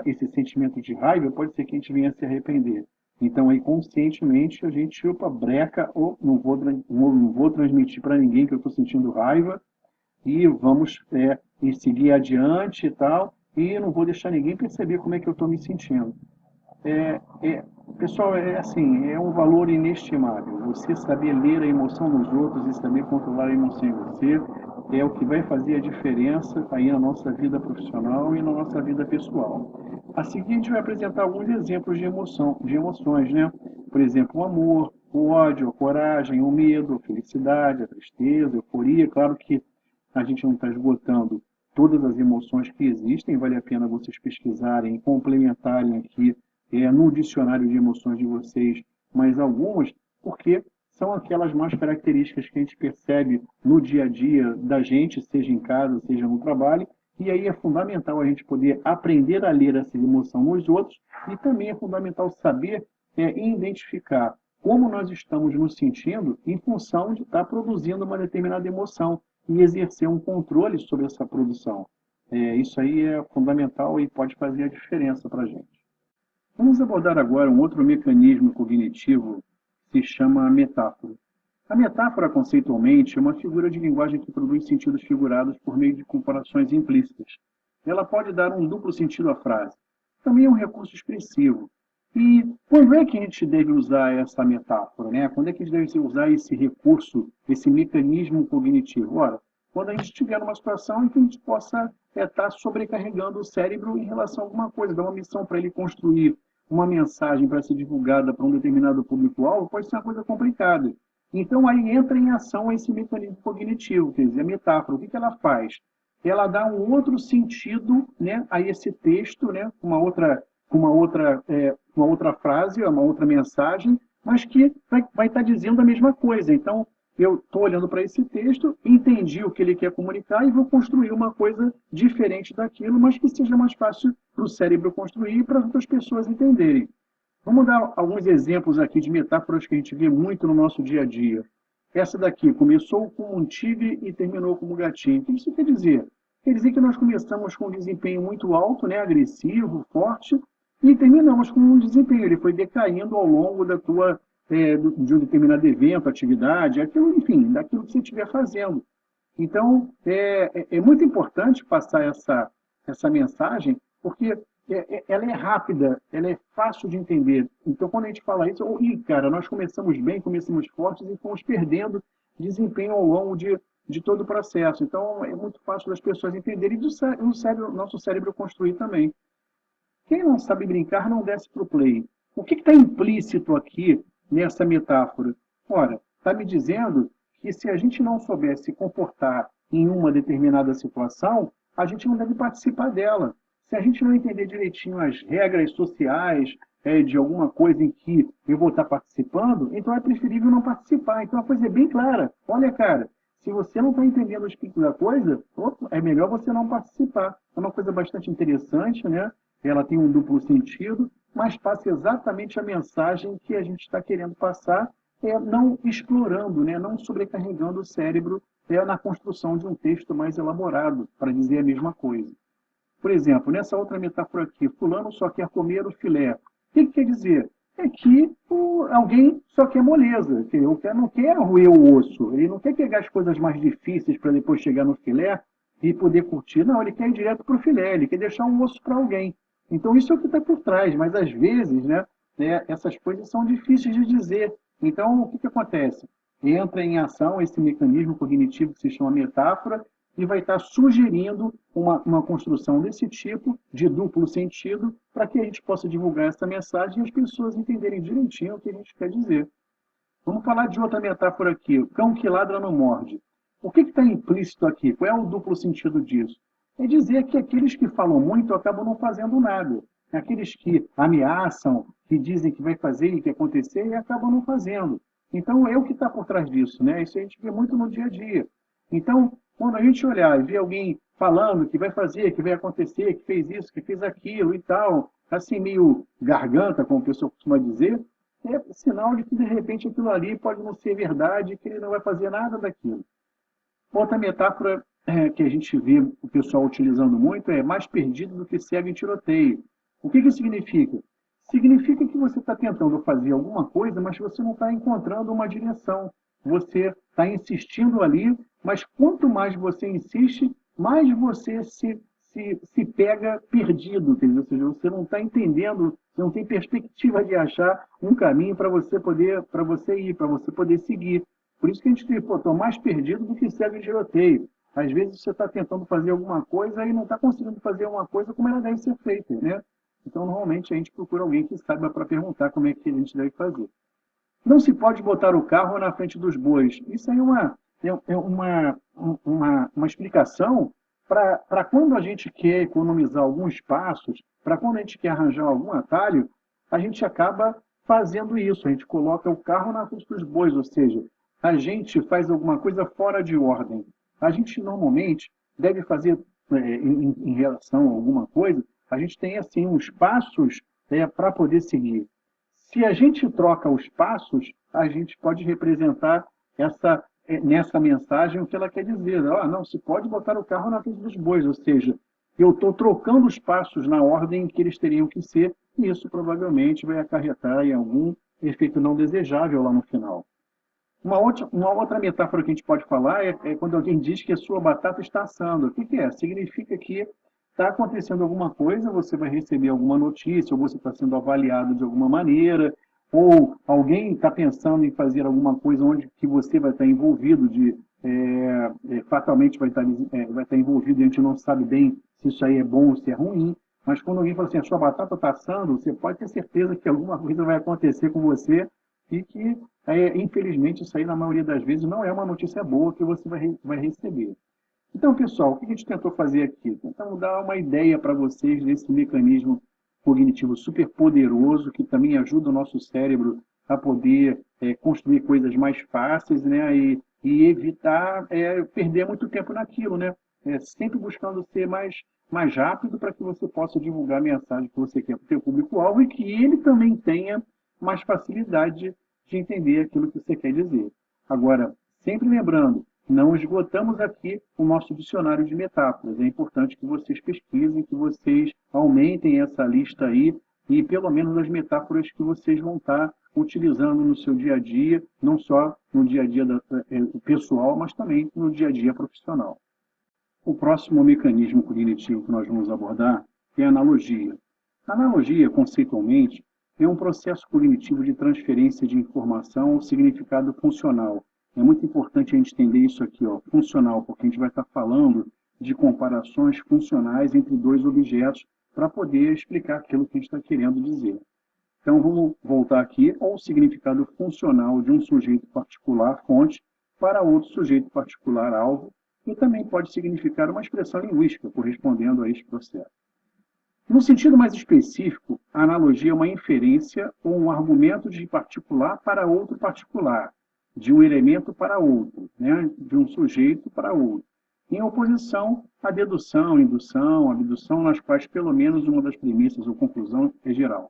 esse sentimento de raiva, pode ser que a gente venha a se arrepender. Então, aí, conscientemente, a gente, opa, breca, ou não vou transmitir para ninguém que eu estou sentindo raiva, e vamos e seguir adiante e tal, e não vou deixar ninguém perceber como é que eu estou me sentindo. É, é, pessoal, assim, é um valor inestimável. Você saber ler a emoção nos outros e saber controlar a emoção em você é o que vai fazer a diferença aí na nossa vida profissional e na nossa vida pessoal. A seguir, a gente vai apresentar alguns exemplos de emoções, né? Por exemplo, o amor, o ódio, a coragem, o medo, a felicidade, a tristeza, a euforia. Claro que a gente não está esgotando todas as emoções que existem, vale a pena vocês pesquisarem, complementarem aqui no dicionário de emoções de vocês, mas algumas, porque são aquelas mais características que a gente percebe no dia a dia da gente, seja em casa, seja no trabalho, e aí é fundamental a gente poder aprender a ler essa emoção nos outros, e também é fundamental saber identificar como nós estamos nos sentindo em função de estar produzindo uma determinada emoção e exercer um controle sobre essa produção. Isso aí é fundamental e pode fazer a diferença para a gente. Vamos abordar agora um outro mecanismo cognitivo que se chama metáfora. A metáfora, conceitualmente, é uma figura de linguagem que produz sentidos figurados por meio de comparações implícitas. Ela pode dar um duplo sentido à frase. Também é um recurso expressivo. E quando é que a gente deve usar essa metáfora, né? Quando é que a gente deve usar esse recurso, esse mecanismo cognitivo? Ora, quando a gente estiver numa situação em que a gente possa estar sobrecarregando o cérebro em relação a alguma coisa, dar uma missão para ele construir uma mensagem para ser divulgada para um determinado público-alvo, pode ser uma coisa complicada. Então, aí entra em ação esse mecanismo cognitivo, quer dizer, a metáfora. O que ela faz? Ela dá um outro sentido, né, a esse texto, né, uma outra frase, uma outra mensagem, mas que vai estar dizendo a mesma coisa. Então, eu estou olhando para esse texto, entendi o que ele quer comunicar e vou construir uma coisa diferente daquilo, mas que seja mais fácil para o cérebro construir e para as outras pessoas entenderem. Vamos dar alguns exemplos aqui de metáforas que a gente vê muito no nosso dia a dia. Essa daqui começou como um tigre e terminou como um gatinho. O que isso quer dizer? Quer dizer que nós começamos com um desempenho muito alto, né, agressivo, forte, e terminamos com um desempenho. Ele foi decaindo ao longo de um determinado evento, atividade, aquilo, enfim, daquilo que você estiver fazendo. Então, é muito importante passar essa mensagem, porque ela é rápida, ela é fácil de entender. Então, quando a gente fala isso, cara, nós começamos bem, começamos fortes e fomos perdendo desempenho ao longo de todo o processo. Então, é muito fácil das pessoas entenderem e nosso cérebro construir também. Quem não sabe brincar não desce para o play. O que está implícito aqui nessa metáfora? Ora, está me dizendo que se a gente não souber se comportar em uma determinada situação, a gente não deve participar dela. Se a gente não entender direitinho as regras sociais de alguma coisa em que eu vou estar participando, então é preferível não participar. Então a coisa é bem clara. Olha, cara, se você não está entendendo o espírito da coisa, é melhor você não participar. É uma coisa bastante interessante, né? Ela tem um duplo sentido, mas passa exatamente a mensagem que a gente está querendo passar, não explorando, né? Não sobrecarregando o cérebro na construção de um texto mais elaborado, para dizer a mesma coisa. Por exemplo, nessa outra metáfora aqui, fulano só quer comer o filé. O que quer dizer? É que alguém só quer moleza, que não quer roer o osso, ele não quer pegar as coisas mais difíceis para depois chegar no filé e poder curtir. Não, ele quer ir direto para o filé, ele quer deixar um osso para alguém. Então, isso é o que está por trás, mas às vezes, essas coisas são difíceis de dizer. Então, o que acontece? Entra em ação esse mecanismo cognitivo que se chama metáfora e vai estar sugerindo uma construção desse tipo, de duplo sentido, para que a gente possa divulgar essa mensagem e as pessoas entenderem direitinho o que a gente quer dizer. Vamos falar de outra metáfora aqui. O cão que ladra não morde. O que está implícito aqui? Qual é o duplo sentido disso? É dizer que aqueles que falam muito acabam não fazendo nada. Aqueles que ameaçam, que dizem que vai fazer e que acontecer e acabam não fazendo. Então, é o que está por trás disso, né? Isso a gente vê muito no dia a dia. Então, quando a gente olhar e ver alguém falando que vai fazer, que vai acontecer, que fez isso, que fez aquilo e tal, assim, meio garganta, como o pessoal costuma dizer, é sinal de que, de repente, aquilo ali pode não ser verdade, que ele não vai fazer nada daquilo. Outra metáfora que a gente vê o pessoal utilizando muito é mais perdido do que cego em tiroteio. O que isso significa? Significa que você está tentando fazer alguma coisa, mas você não está encontrando uma direção. Você está insistindo ali, mas quanto mais você insiste, mais você se pega perdido. Quer dizer, ou seja, você não está entendendo, você não tem perspectiva de achar um caminho para você poder, para você ir, para você poder seguir. Por isso que a gente tem, pô, estou mais perdido do que cego em tiroteio. Às vezes você está tentando fazer alguma coisa e não está conseguindo fazer uma coisa como ela deve ser feita, né? Então, normalmente, a gente procura alguém que saiba para perguntar como é que a gente deve fazer. Não se pode botar o carro na frente dos bois. Isso aí é uma explicação para quando a gente quer economizar alguns passos, para quando a gente quer arranjar algum atalho, a gente acaba fazendo isso. A gente coloca o carro na frente dos bois, ou seja, a gente faz alguma coisa fora de ordem. A gente normalmente deve fazer, em relação a alguma coisa, a gente tem assim uns passos para poder seguir. Se a gente troca os passos, a gente pode representar nessa mensagem o que ela quer dizer. Não, se pode botar o carro na frente dos bois, ou seja, eu estou trocando os passos na ordem que eles teriam que ser, e isso provavelmente vai acarretar em algum efeito não desejável lá no final. Uma outra metáfora que a gente pode falar é quando alguém diz que a sua batata está assando. O que é? Significa que está acontecendo alguma coisa, você vai receber alguma notícia, ou você está sendo avaliado de alguma maneira, ou alguém está pensando em fazer alguma coisa onde que você vai estar envolvido, fatalmente vai estar envolvido, e a gente não sabe bem se isso aí é bom ou se é ruim, mas quando alguém fala assim, a sua batata está assando, você pode ter certeza que alguma coisa vai acontecer com você e que, infelizmente, isso aí, na maioria das vezes, não é uma notícia boa que você vai receber. Então, pessoal, o que a gente tentou fazer aqui? Tentamos dar uma ideia para vocês desse mecanismo cognitivo super poderoso que também ajuda o nosso cérebro a poder construir coisas mais fáceis, né? E evitar perder muito tempo naquilo, né? Sempre buscando ser mais rápido para que você possa divulgar a mensagem que você quer para o seu público-alvo e que ele também tenha mais facilidade de entender aquilo que você quer dizer. Agora, sempre lembrando, não esgotamos aqui o nosso dicionário de metáforas. É importante que vocês pesquisem, que vocês aumentem essa lista aí e pelo menos as metáforas que vocês vão estar utilizando no seu dia a dia, não só no dia a dia pessoal, mas também no dia a dia profissional. O próximo mecanismo cognitivo que nós vamos abordar é a analogia. A analogia, conceitualmente, é um processo cognitivo de transferência de informação ou significado funcional. É muito importante a gente entender isso aqui, funcional, porque a gente vai estar falando de comparações funcionais entre dois objetos para poder explicar aquilo que a gente está querendo dizer. Então, vamos voltar aqui ao significado funcional de um sujeito particular, fonte, para outro sujeito particular, alvo, e também pode significar uma expressão linguística correspondendo a este processo. No sentido mais específico, a analogia é uma inferência ou um argumento de particular para outro particular, de um elemento para outro, né? De um sujeito para outro, em oposição à dedução, indução, abdução, nas quais pelo menos uma das premissas ou conclusão é geral.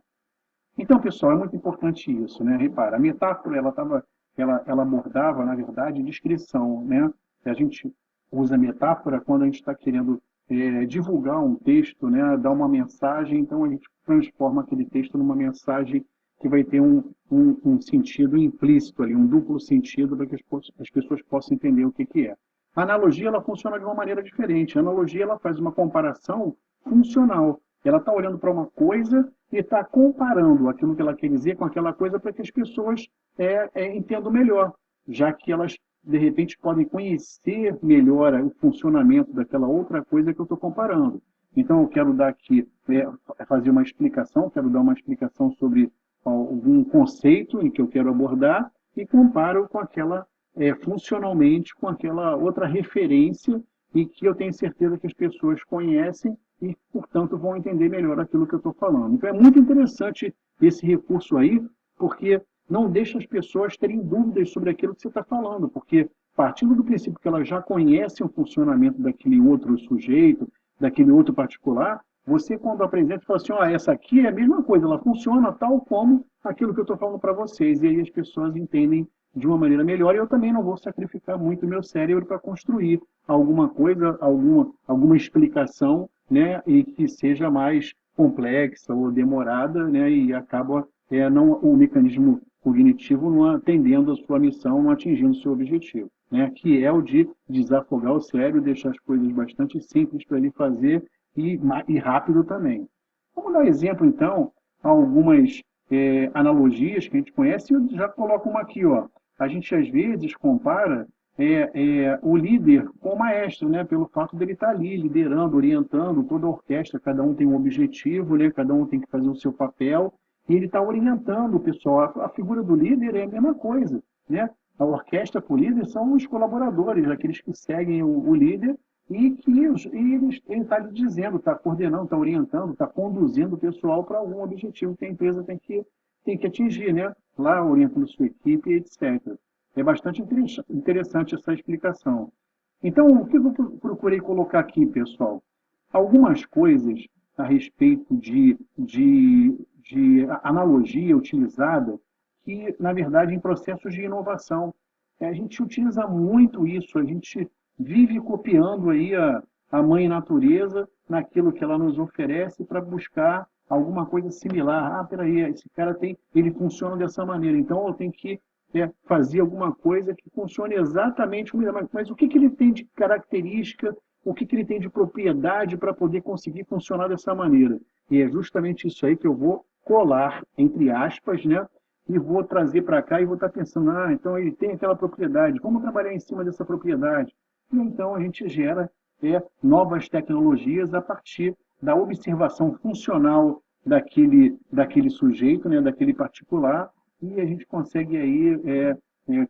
Então, pessoal, é muito importante isso, né? Repara, a metáfora ela abordava, na verdade, descrição, né? A gente usa metáfora quando a gente está querendo divulgar um texto, né, dar uma mensagem, então a gente transforma aquele texto numa mensagem que vai ter um sentido implícito ali, um duplo sentido para que as pessoas possam entender o que é. A analogia ela funciona de uma maneira diferente. A analogia ela faz uma comparação funcional. Ela está olhando para uma coisa e está comparando aquilo que ela quer dizer com aquela coisa para que as pessoas entendam melhor, já que elas de repente podem conhecer melhor o funcionamento daquela outra coisa que eu estou comparando. Então, eu quero dar aqui, fazer uma explicação, quero dar uma explicação sobre algum conceito em que eu quero abordar e comparo com aquela, funcionalmente, com aquela outra referência e que eu tenho certeza que as pessoas conhecem e, portanto, vão entender melhor aquilo que eu estou falando. Então, é muito interessante esse recurso aí, porque não deixa as pessoas terem dúvidas sobre aquilo que você está falando, porque partindo do princípio que elas já conhecem o funcionamento daquele outro sujeito, daquele outro particular, você, quando apresenta, fala assim, ó, essa aqui é a mesma coisa, ela funciona tal como aquilo que eu estou falando para vocês. E aí as pessoas entendem de uma maneira melhor e eu também não vou sacrificar muito o meu cérebro para construir alguma coisa, alguma explicação, né, e que seja mais complexa ou demorada, né, e acaba não, o mecanismo cognitivo não atendendo a sua missão, não atingindo o seu objetivo, né, que é o de desafogar o cérebro, deixar as coisas bastante simples para ele fazer e rápido também. Vamos dar um exemplo, então, algumas analogias que a gente conhece, e eu já coloco uma aqui, ó. A gente às vezes compara o líder com o maestro, né? Pelo fato dele estar ali liderando, orientando toda a orquestra, cada um tem um objetivo, né? Cada um tem que fazer o seu papel, e ele está orientando o pessoal. A figura do líder é a mesma coisa, né? A orquestra com o líder são os colaboradores, aqueles que seguem o líder e que ele está lhe dizendo, está coordenando, está orientando, está conduzindo o pessoal para algum objetivo que a empresa tem que atingir, né? Lá orientando sua equipe, etc. É bastante interessante essa explicação. Então, o que eu procurei colocar aqui, pessoal? Algumas coisas a respeito de analogia utilizada que, na verdade, em processos de inovação. A gente utiliza muito isso, a gente vive copiando aí a mãe natureza naquilo que ela nos oferece para buscar alguma coisa similar. Ah, peraí, esse cara ele funciona dessa maneira, então eu tenho que fazer alguma coisa que funcione exatamente como ele, mas o que ele tem de característica, o que ele tem de propriedade para poder conseguir funcionar dessa maneira. E é justamente isso aí que eu vou colar, entre aspas, né? E vou trazer para cá e vou estar pensando, então ele tem aquela propriedade, vamos trabalhar em cima dessa propriedade. E então a gente gera novas tecnologias a partir da observação funcional daquele sujeito, né, daquele particular, e a gente consegue aí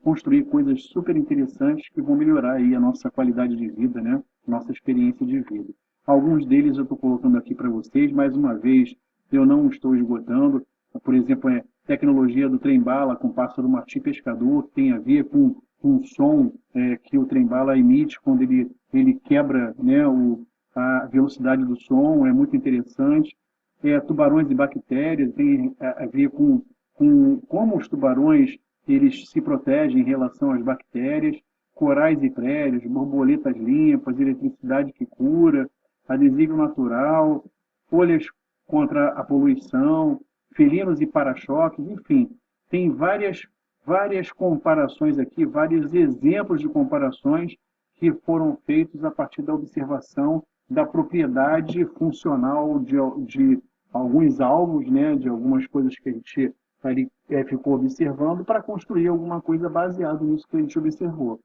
construir coisas super interessantes que vão melhorar aí a nossa qualidade de vida, né, nossa experiência de vida. Alguns deles eu estou colocando aqui para vocês, mais uma vez, eu não estou esgotando. Por exemplo, tecnologia do trem-bala com pássaro martim pescador, que tem a ver com um som que o trem-bala emite quando ele quebra, né, a velocidade do som, é muito interessante. Tubarões e bactérias, tem a ver com como os tubarões eles se protegem em relação às bactérias, corais e prédios, borboletas limpas, eletricidade que cura, adesivo natural, folhas contra a poluição, felinos e para-choques, enfim, tem várias comparações aqui, vários exemplos de comparações que foram feitos a partir da observação da propriedade funcional de alguns alvos, né, de algumas coisas que a gente ficou observando para construir alguma coisa baseada nisso que a gente observou.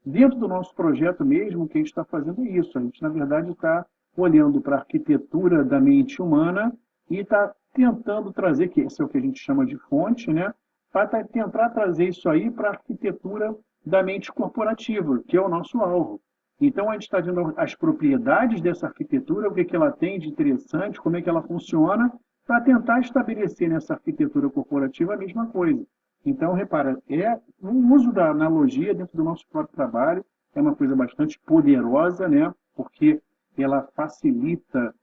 Dentro do nosso projeto mesmo, o que a gente está fazendo é isso. A gente, na verdade, está olhando para a arquitetura da mente humana e está tentando trazer, que esse é o que a gente chama de fonte, né? Para tentar trazer isso aí para a arquitetura da mente corporativa, que é o nosso alvo. Então, a gente está vendo as propriedades dessa arquitetura, o que ela tem de interessante, como é que ela funciona, para tentar estabelecer nessa arquitetura corporativa a mesma coisa. Então, repara, o uso da analogia dentro do nosso próprio trabalho é uma coisa bastante poderosa, né? Porque ela facilita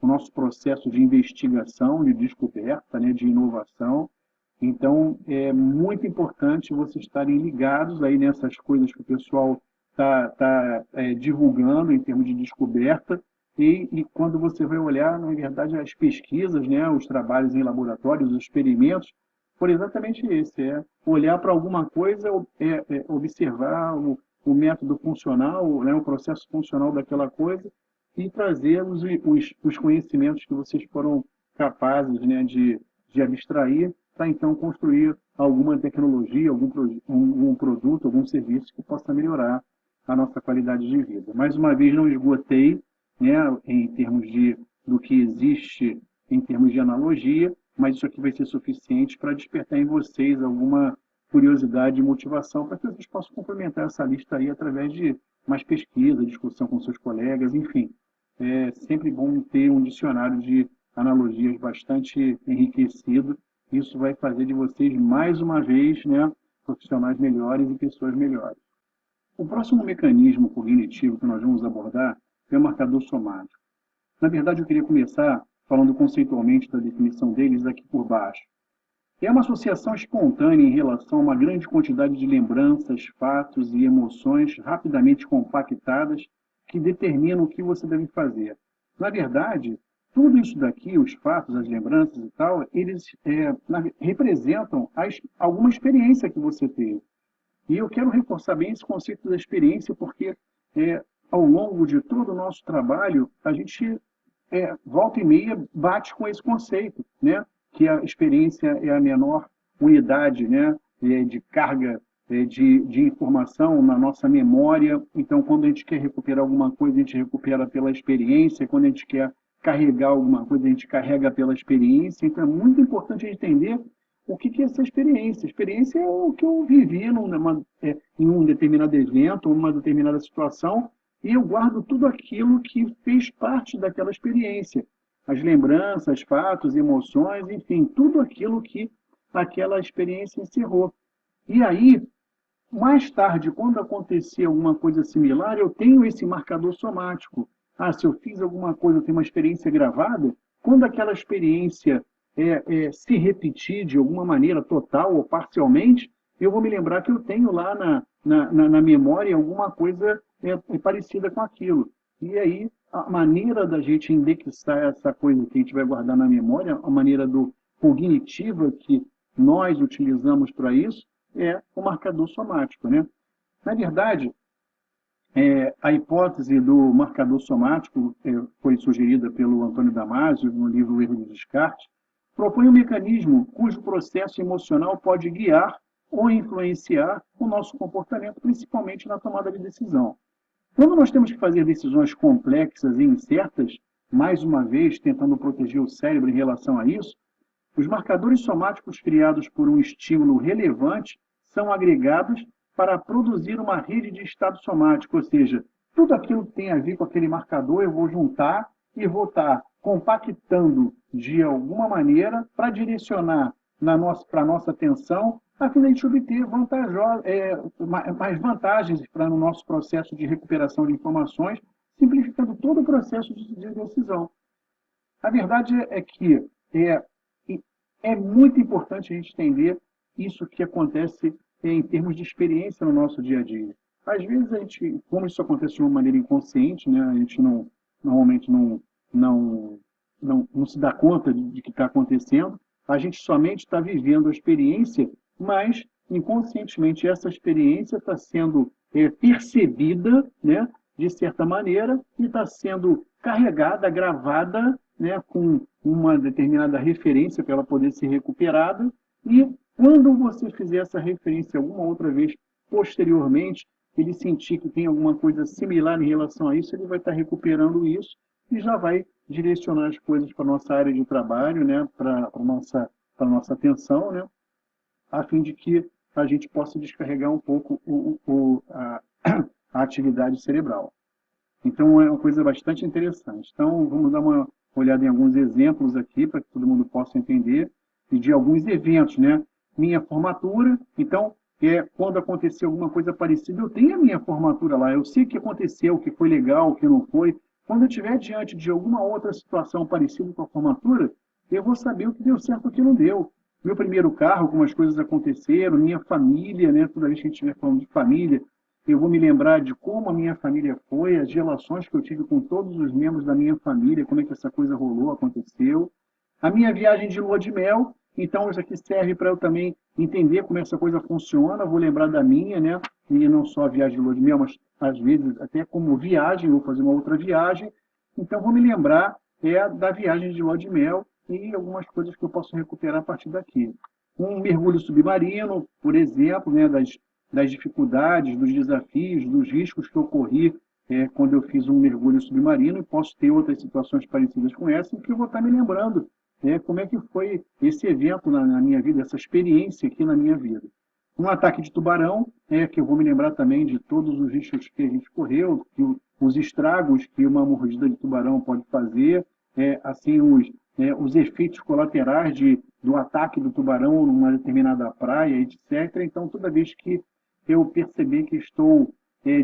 o nosso processo de investigação, de descoberta, né? De inovação. Então, é muito importante vocês estarem ligados aí nessas coisas que o pessoal está divulgando em termos de descoberta, e quando você vai olhar, na verdade, as pesquisas, né, os trabalhos em laboratórios, os experimentos, foram exatamente esse, olhar para alguma coisa, observar o método funcional, né, o processo funcional daquela coisa, e trazer os conhecimentos que vocês foram capazes, né, de abstrair, para então construir alguma tecnologia, algum produto, algum serviço que possa melhorar a nossa qualidade de vida. Mais uma vez, não esgotei, né, em termos do que existe em termos de analogia, mas isso aqui vai ser suficiente para despertar em vocês alguma curiosidade e motivação para que vocês possam complementar essa lista aí através de mais pesquisa, discussão com seus colegas, enfim. É sempre bom ter um dicionário de analogias bastante enriquecido Isso vai fazer de vocês, mais uma vez, né, profissionais melhores e pessoas melhores. O próximo mecanismo cognitivo que nós vamos abordar é o marcador somático. Na verdade, eu queria começar falando conceitualmente da definição deles aqui por baixo. É uma associação espontânea em relação a uma grande quantidade de lembranças, fatos e emoções rapidamente compactadas que determinam o que você deve fazer. Na verdade, tudo isso daqui, os fatos, as lembranças e tal, eles representam alguma experiência que você teve. E eu quero reforçar bem esse conceito da experiência, porque ao longo de todo o nosso trabalho, a gente, volta e meia, bate com esse conceito, né? Que a experiência é a menor unidade, né? De carga de informação na nossa memória. Então, quando a gente quer recuperar alguma coisa, a gente recupera pela experiência. Quando a gente quer carregar alguma coisa, a gente carrega pela experiência. Então, é muito importante a gente entender o que é essa experiência. A experiência é o que eu vivi em um determinado evento, uma determinada situação, e eu guardo tudo aquilo que fez parte daquela experiência. As lembranças, fatos, emoções, enfim, tudo aquilo que aquela experiência encerrou. E aí, mais tarde, quando acontecer alguma coisa similar, eu tenho esse marcador somático. Ah, se eu fiz alguma coisa, eu tenho uma experiência gravada, quando aquela experiência se repetir de alguma maneira, total ou parcialmente, eu vou me lembrar que eu tenho lá na memória alguma coisa parecida com aquilo. E aí, a maneira da gente indexar essa coisa que a gente vai guardar na memória, a maneira cognitiva que nós utilizamos para isso, é o marcador somático, né? Na verdade, a hipótese do marcador somático foi sugerida pelo Antônio Damasio no livro O Erro de Descartes, propõe um mecanismo cujo processo emocional pode guiar ou influenciar o nosso comportamento, principalmente na tomada de decisão. Quando nós temos que fazer decisões complexas e incertas, mais uma vez tentando proteger o cérebro em relação a isso, os marcadores somáticos criados por um estímulo relevante são agregados para produzir uma rede de estado somático, ou seja, tudo aquilo que tem a ver com aquele marcador eu vou juntar e vou estar compactando de alguma maneira para direcionar para a nossa atenção, a fim de a gente obter mais vantagens no nosso processo de recuperação de informações, simplificando todo o processo de decisão. A verdade é que é muito importante a gente entender isso que acontece em termos de experiência no nosso dia a dia. Às vezes, como isso acontece de uma maneira inconsciente, né, a gente normalmente não se dá conta de que está acontecendo, a gente somente está vivendo a experiência, mas inconscientemente essa experiência está sendo percebida, né, de certa maneira, e está sendo carregada, gravada, né, com uma determinada referência para ela poder ser recuperada, e quando você fizer essa referência alguma outra vez posteriormente, ele sentir que tem alguma coisa similar em relação a isso, ele vai estar recuperando isso e já vai direcionar as coisas para a nossa área de trabalho, né, para a nossa atenção, né, a fim de que a gente possa descarregar um pouco a atividade cerebral. Então, é uma coisa bastante interessante. Então, vamos dar uma olhada em alguns exemplos aqui, para que todo mundo possa entender, e de alguns eventos, né? Minha formatura, então, quando acontecer alguma coisa parecida, eu tenho a minha formatura lá, eu sei o que aconteceu, o que foi legal, o que não foi. Quando eu estiver diante de alguma outra situação parecida com a formatura, eu vou saber o que deu certo e o que não deu. Meu primeiro carro, algumas coisas aconteceram, minha família, né? Toda vez que a gente estiver falando de família, eu vou me lembrar de como a minha família foi, as relações que eu tive com todos os membros da minha família, como é que essa coisa rolou, aconteceu. A minha viagem de lua de mel, então isso aqui serve para eu também entender como essa coisa funciona, vou lembrar da minha, né? E não só a viagem de lua de mel, mas às vezes até como viagem, vou fazer uma outra viagem. Então vou me lembrar da viagem de lua de mel e algumas coisas que eu posso recuperar a partir daqui. Um mergulho submarino, por exemplo, né, das dificuldades, dos desafios, dos riscos que eu corri quando eu fiz um mergulho submarino, e posso ter outras situações parecidas com essa, em que eu vou estar me lembrando como é que foi esse evento na minha vida, essa experiência aqui na minha vida. Um ataque de tubarão, que eu vou me lembrar também de todos os riscos que a gente correu, os estragos que uma mordida de tubarão pode fazer, assim, os efeitos colaterais do ataque do tubarão numa determinada praia, etc. Então, toda vez que eu perceber que estou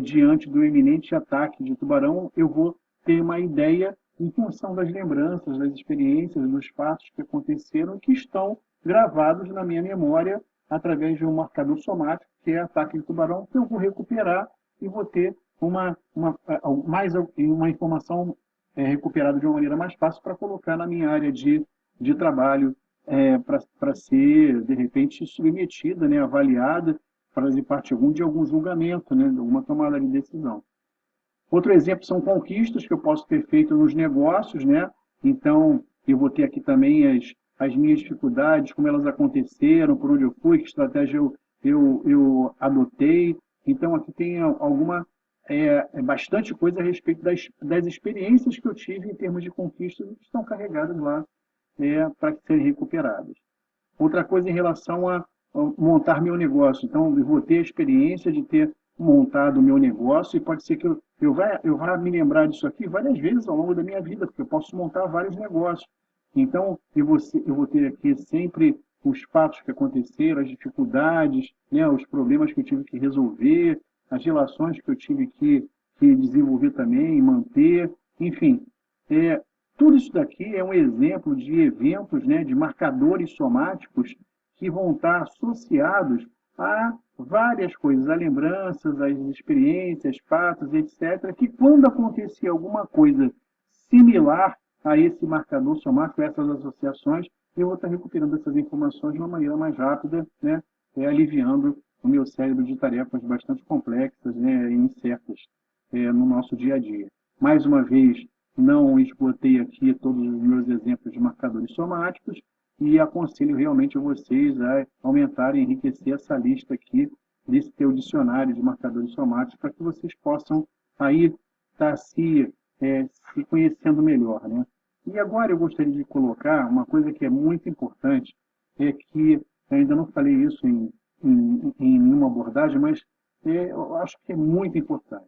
diante do iminente ataque de tubarão, eu vou ter uma ideia em função das lembranças, das experiências, dos fatos que aconteceram e que estão gravados na minha memória através de um marcador somático, que é ataque de tubarão, que eu vou recuperar e vou ter uma informação recuperada de uma maneira mais fácil para colocar na minha área de trabalho, para ser, de repente, submetida, né, avaliada, para fazer parte de algum julgamento, né, de alguma tomada de decisão. Outro exemplo são conquistas que eu posso ter feito nos negócios, né? Então, eu vou ter aqui também as minhas dificuldades, como elas aconteceram, por onde eu fui, que estratégia eu adotei. Então, aqui tem bastante coisa a respeito das experiências que eu tive em termos de conquistas que estão carregadas lá para serem recuperadas. Outra coisa em relação a montar meu negócio. Então, eu vou ter a experiência de ter montado o meu negócio e pode ser que eu vá me lembrar disso aqui várias vezes ao longo da minha vida, porque eu posso montar vários negócios. Então, eu vou ter aqui sempre os fatos que aconteceram, as dificuldades, né, os problemas que eu tive que resolver, as relações que eu tive que desenvolver também, manter, enfim. Tudo isso daqui é um exemplo de eventos, né, de marcadores somáticos que vão estar associados a várias coisas, a lembranças, as experiências, fatos, etc., que quando acontecia alguma coisa similar a esse marcador somático, a essas associações, eu vou estar recuperando essas informações de uma maneira mais rápida, né, aliviando o meu cérebro de tarefas bastante complexas, né, e incertas no nosso dia a dia. Mais uma vez, não esgotei aqui todos os meus exemplos de marcadores somáticos e aconselho realmente a vocês a aumentarem e enriquecer essa lista aqui desse teu dicionário de marcadores somáticos para que vocês possam aí estar se conhecendo melhor, né? E agora eu gostaria de colocar uma coisa que é muito importante, que eu ainda não falei isso em nenhuma abordagem, mas eu acho que é muito importante.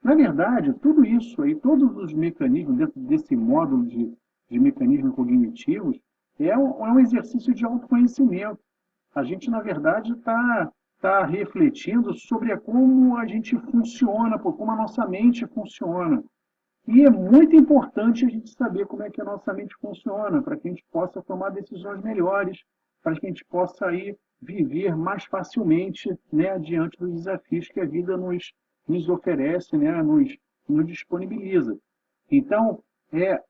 Na verdade, tudo isso aí, todos os mecanismos dentro desse módulo de mecanismos cognitivos, é um exercício de autoconhecimento. A gente, na verdade, está refletindo sobre como a gente funciona, como a nossa mente funciona. E é muito importante a gente saber como é que a nossa mente funciona, para que a gente possa tomar decisões melhores, para que a gente possa aí viver mais facilmente, né, diante dos desafios que a vida nos oferece, né, nos disponibiliza. Então,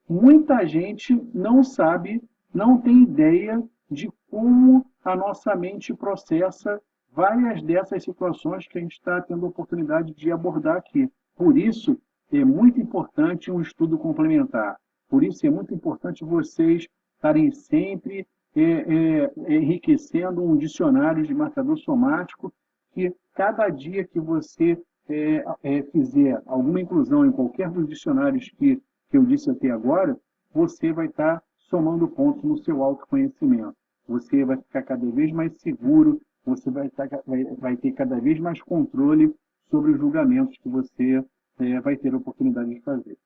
muita gente não sabe, não tem ideia de como a nossa mente processa várias dessas situações que a gente está tendo a oportunidade de abordar aqui. Por isso, é muito importante um estudo complementar. Por isso, é muito importante vocês estarem sempre enriquecendo um dicionário de marcador somático, que cada dia que você fizer alguma inclusão em qualquer dos dicionários que eu disse até agora, você vai estar somando pontos no seu autoconhecimento. Você vai ficar cada vez mais seguro, você vai ter cada vez mais controle sobre os julgamentos que você vai ter a oportunidade de fazer.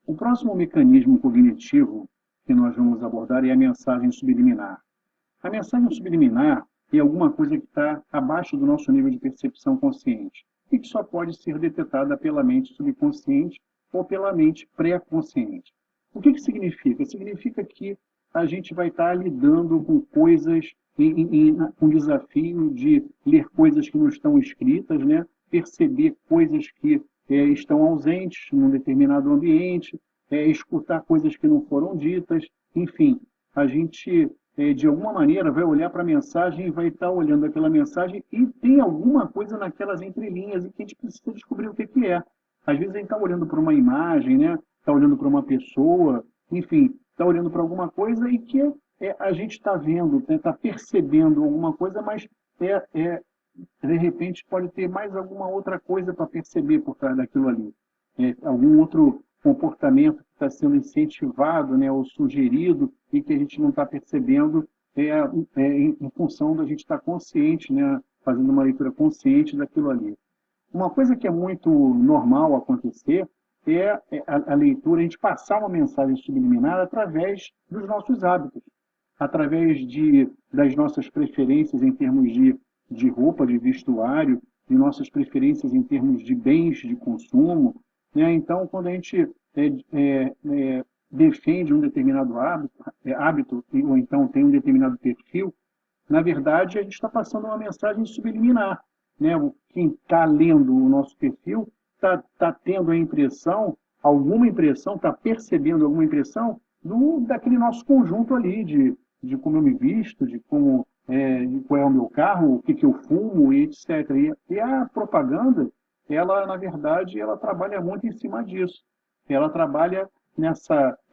O próximo mecanismo cognitivo que nós vamos abordar é a mensagem subliminar. A mensagem subliminar é alguma coisa que está abaixo do nosso nível de percepção consciente e que só pode ser detectada pela mente subconsciente ou pela mente pré-consciente. O que significa? Significa que a gente vai estar lidando com coisas, com desafio de ler coisas que não estão escritas, né? Perceber coisas que estão ausentes num determinado ambiente, escutar coisas que não foram ditas, enfim, a gente de alguma maneira vai olhar para a mensagem e vai estar olhando aquela mensagem e tem alguma coisa naquelas entrelinhas e que a gente precisa descobrir o que é. Às vezes a gente está olhando para uma imagem, né? Está olhando para uma pessoa, enfim, está olhando para alguma coisa e que a gente está vendo, está percebendo alguma coisa, mas de repente pode ter mais alguma outra coisa para perceber por trás daquilo ali. Algum outro comportamento que está sendo incentivado, né, ou sugerido e que a gente não está percebendo em função da gente estar consciente, né, fazendo uma leitura consciente daquilo ali. Uma coisa que é muito normal acontecer a leitura, a gente passar uma mensagem subliminar através dos nossos hábitos, através das nossas preferências em termos de roupa, de vestuário, de nossas preferências em termos de bens de consumo, né? Então, quando a gente defende um determinado hábito, ou então tem um determinado perfil, na verdade, a gente está passando uma mensagem subliminar, né? Quem está lendo o nosso perfil está tendo a impressão, alguma impressão, está percebendo alguma impressão daquele nosso conjunto ali, de como eu me visto, de como de qual é o meu carro, o que eu fumo, e etc. E a propaganda, ela, na verdade, ela trabalha muito em cima disso. Ela trabalha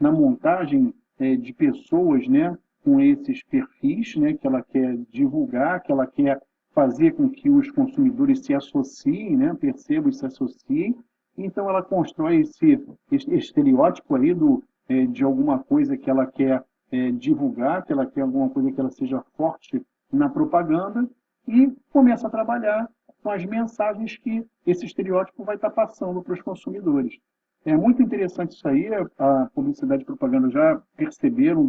na montagem de pessoas, né, com esses perfis, né, que ela quer divulgar, que ela quer fazer com que os consumidores se associem, né, percebam e se associem. Então, ela constrói esse estereótipo aí de alguma coisa que ela quer divulgar, que ela quer alguma coisa que ela seja forte na propaganda e começa a trabalhar com as mensagens que esse estereótipo vai estar passando para os consumidores. É muito interessante isso aí, a publicidade e propaganda já perceberam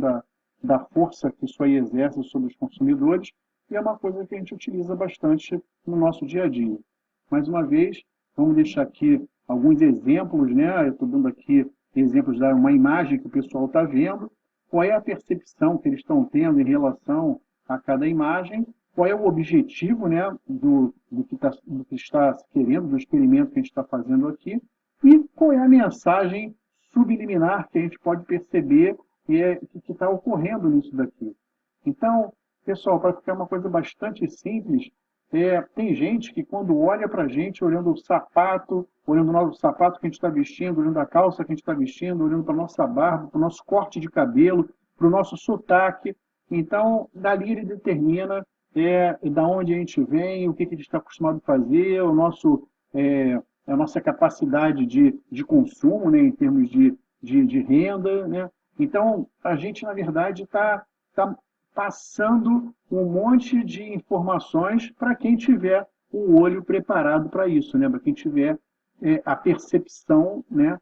da força que isso aí exerce sobre os consumidores e é uma coisa que a gente utiliza bastante no nosso dia a dia. Mais uma vez, vamos deixar aqui alguns exemplos, né? Eu estou dando aqui exemplos de uma imagem que o pessoal está vendo, qual é a percepção que eles estão tendo em relação a cada imagem, qual é o objetivo, né, do que está se querendo, do experimento que a gente está fazendo aqui, e qual é a mensagem subliminar que a gente pode perceber que está ocorrendo nisso daqui. Então, pessoal, para ficar uma coisa bastante simples, tem gente que quando olha para a gente, olhando o sapato, olhando o nosso sapato que a gente está vestindo, olhando a calça que a gente está vestindo, olhando para a nossa barba, para o nosso corte de cabelo, para o nosso sotaque, então, dali ele determina da onde a gente vem, o que a gente está acostumado a fazer, a nossa capacidade de consumo, né, em termos de renda. Né? Então, a gente, na verdade, está passando um monte de informações para quem tiver o olho preparado para isso, né? Para quem tiver a percepção, né,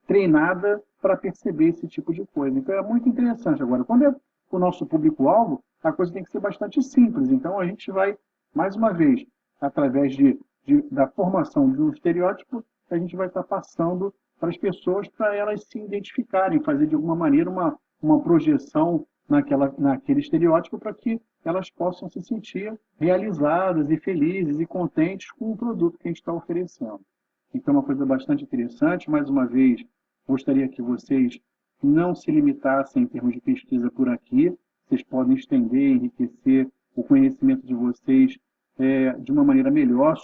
treinada para perceber esse tipo de coisa. Então, é muito interessante. Agora, quando é o nosso público-alvo, a coisa tem que ser bastante simples. Então, a gente vai, mais uma vez, através da formação de um estereótipo, a gente vai estar passando para as pessoas para elas se identificarem, fazer de alguma maneira uma projeção naquele estereótipo para que elas possam se sentir realizadas e felizes e contentes com o produto que a gente está oferecendo. Então, é uma coisa bastante interessante. Mais uma vez, gostaria que vocês não se limitassem em termos de pesquisa por aqui. Vocês podem estender, enriquecer o conhecimento de vocês de uma maneira melhor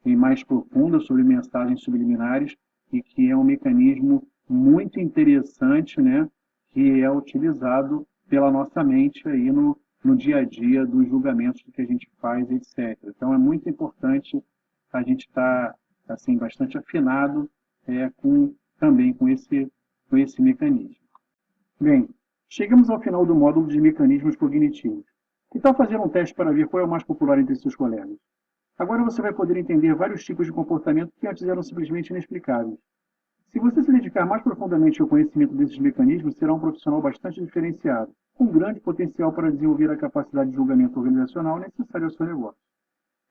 e mais profunda sobre mensagens subliminares e que é um mecanismo muito interessante, né, que é utilizado pela nossa mente aí no dia a dia dos julgamentos que a gente faz, etc. Então, é muito importante a gente estar assim, bastante afinado também com esse mecanismo. Bem, chegamos ao final do módulo de mecanismos cognitivos. Que tal fazer um teste para ver qual é o mais popular entre seus colegas? Agora você vai poder entender vários tipos de comportamento que antes eram simplesmente inexplicáveis. Se você se dedicar mais profundamente ao conhecimento desses mecanismos, será um profissional bastante diferenciado, com grande potencial para desenvolver a capacidade de julgamento organizacional necessária ao seu negócio.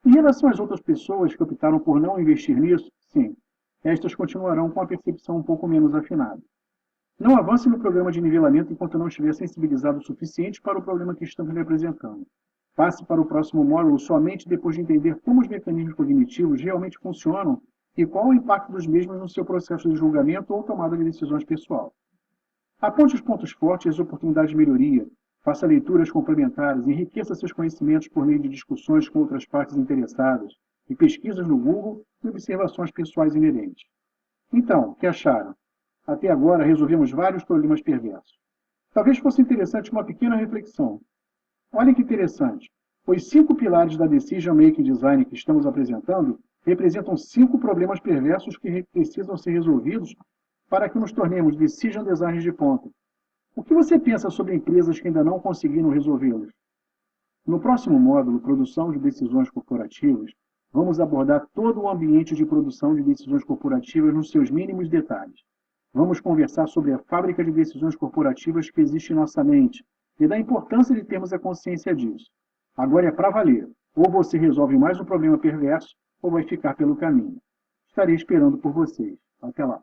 Em relação às outras pessoas que optaram por não investir nisso, sim, estas continuarão com a percepção um pouco menos afinada. Não avance no programa de nivelamento enquanto não estiver sensibilizado o suficiente para o problema que estamos lhe apresentando. Passe para o próximo módulo somente depois de entender como os mecanismos cognitivos realmente funcionam e qual o impacto dos mesmos no seu processo de julgamento ou tomada de decisões pessoal. Aponte os pontos fortes e as oportunidades de melhoria, faça leituras complementares, enriqueça seus conhecimentos por meio de discussões com outras partes interessadas, e pesquisas no Google e observações pessoais inerentes. Então, o que acharam? Até agora resolvemos vários problemas perversos. Talvez fosse interessante uma pequena reflexão. Olha que interessante. Os 5 pilares da Decision Making Design que estamos apresentando representam 5 problemas perversos que precisam ser resolvidos para que nos tornemos Decision Designers de ponta. O que você pensa sobre empresas que ainda não conseguiram resolvê-los? No próximo módulo, Produção de Decisões Corporativas, Vamos abordar todo o ambiente de produção de decisões corporativas nos seus mínimos detalhes. Vamos conversar sobre a fábrica de decisões corporativas que existe em nossa mente e da importância de termos a consciência disso. Agora é para valer. Ou você resolve mais um problema perverso, ou vai ficar pelo caminho. Estarei esperando por vocês. Até lá.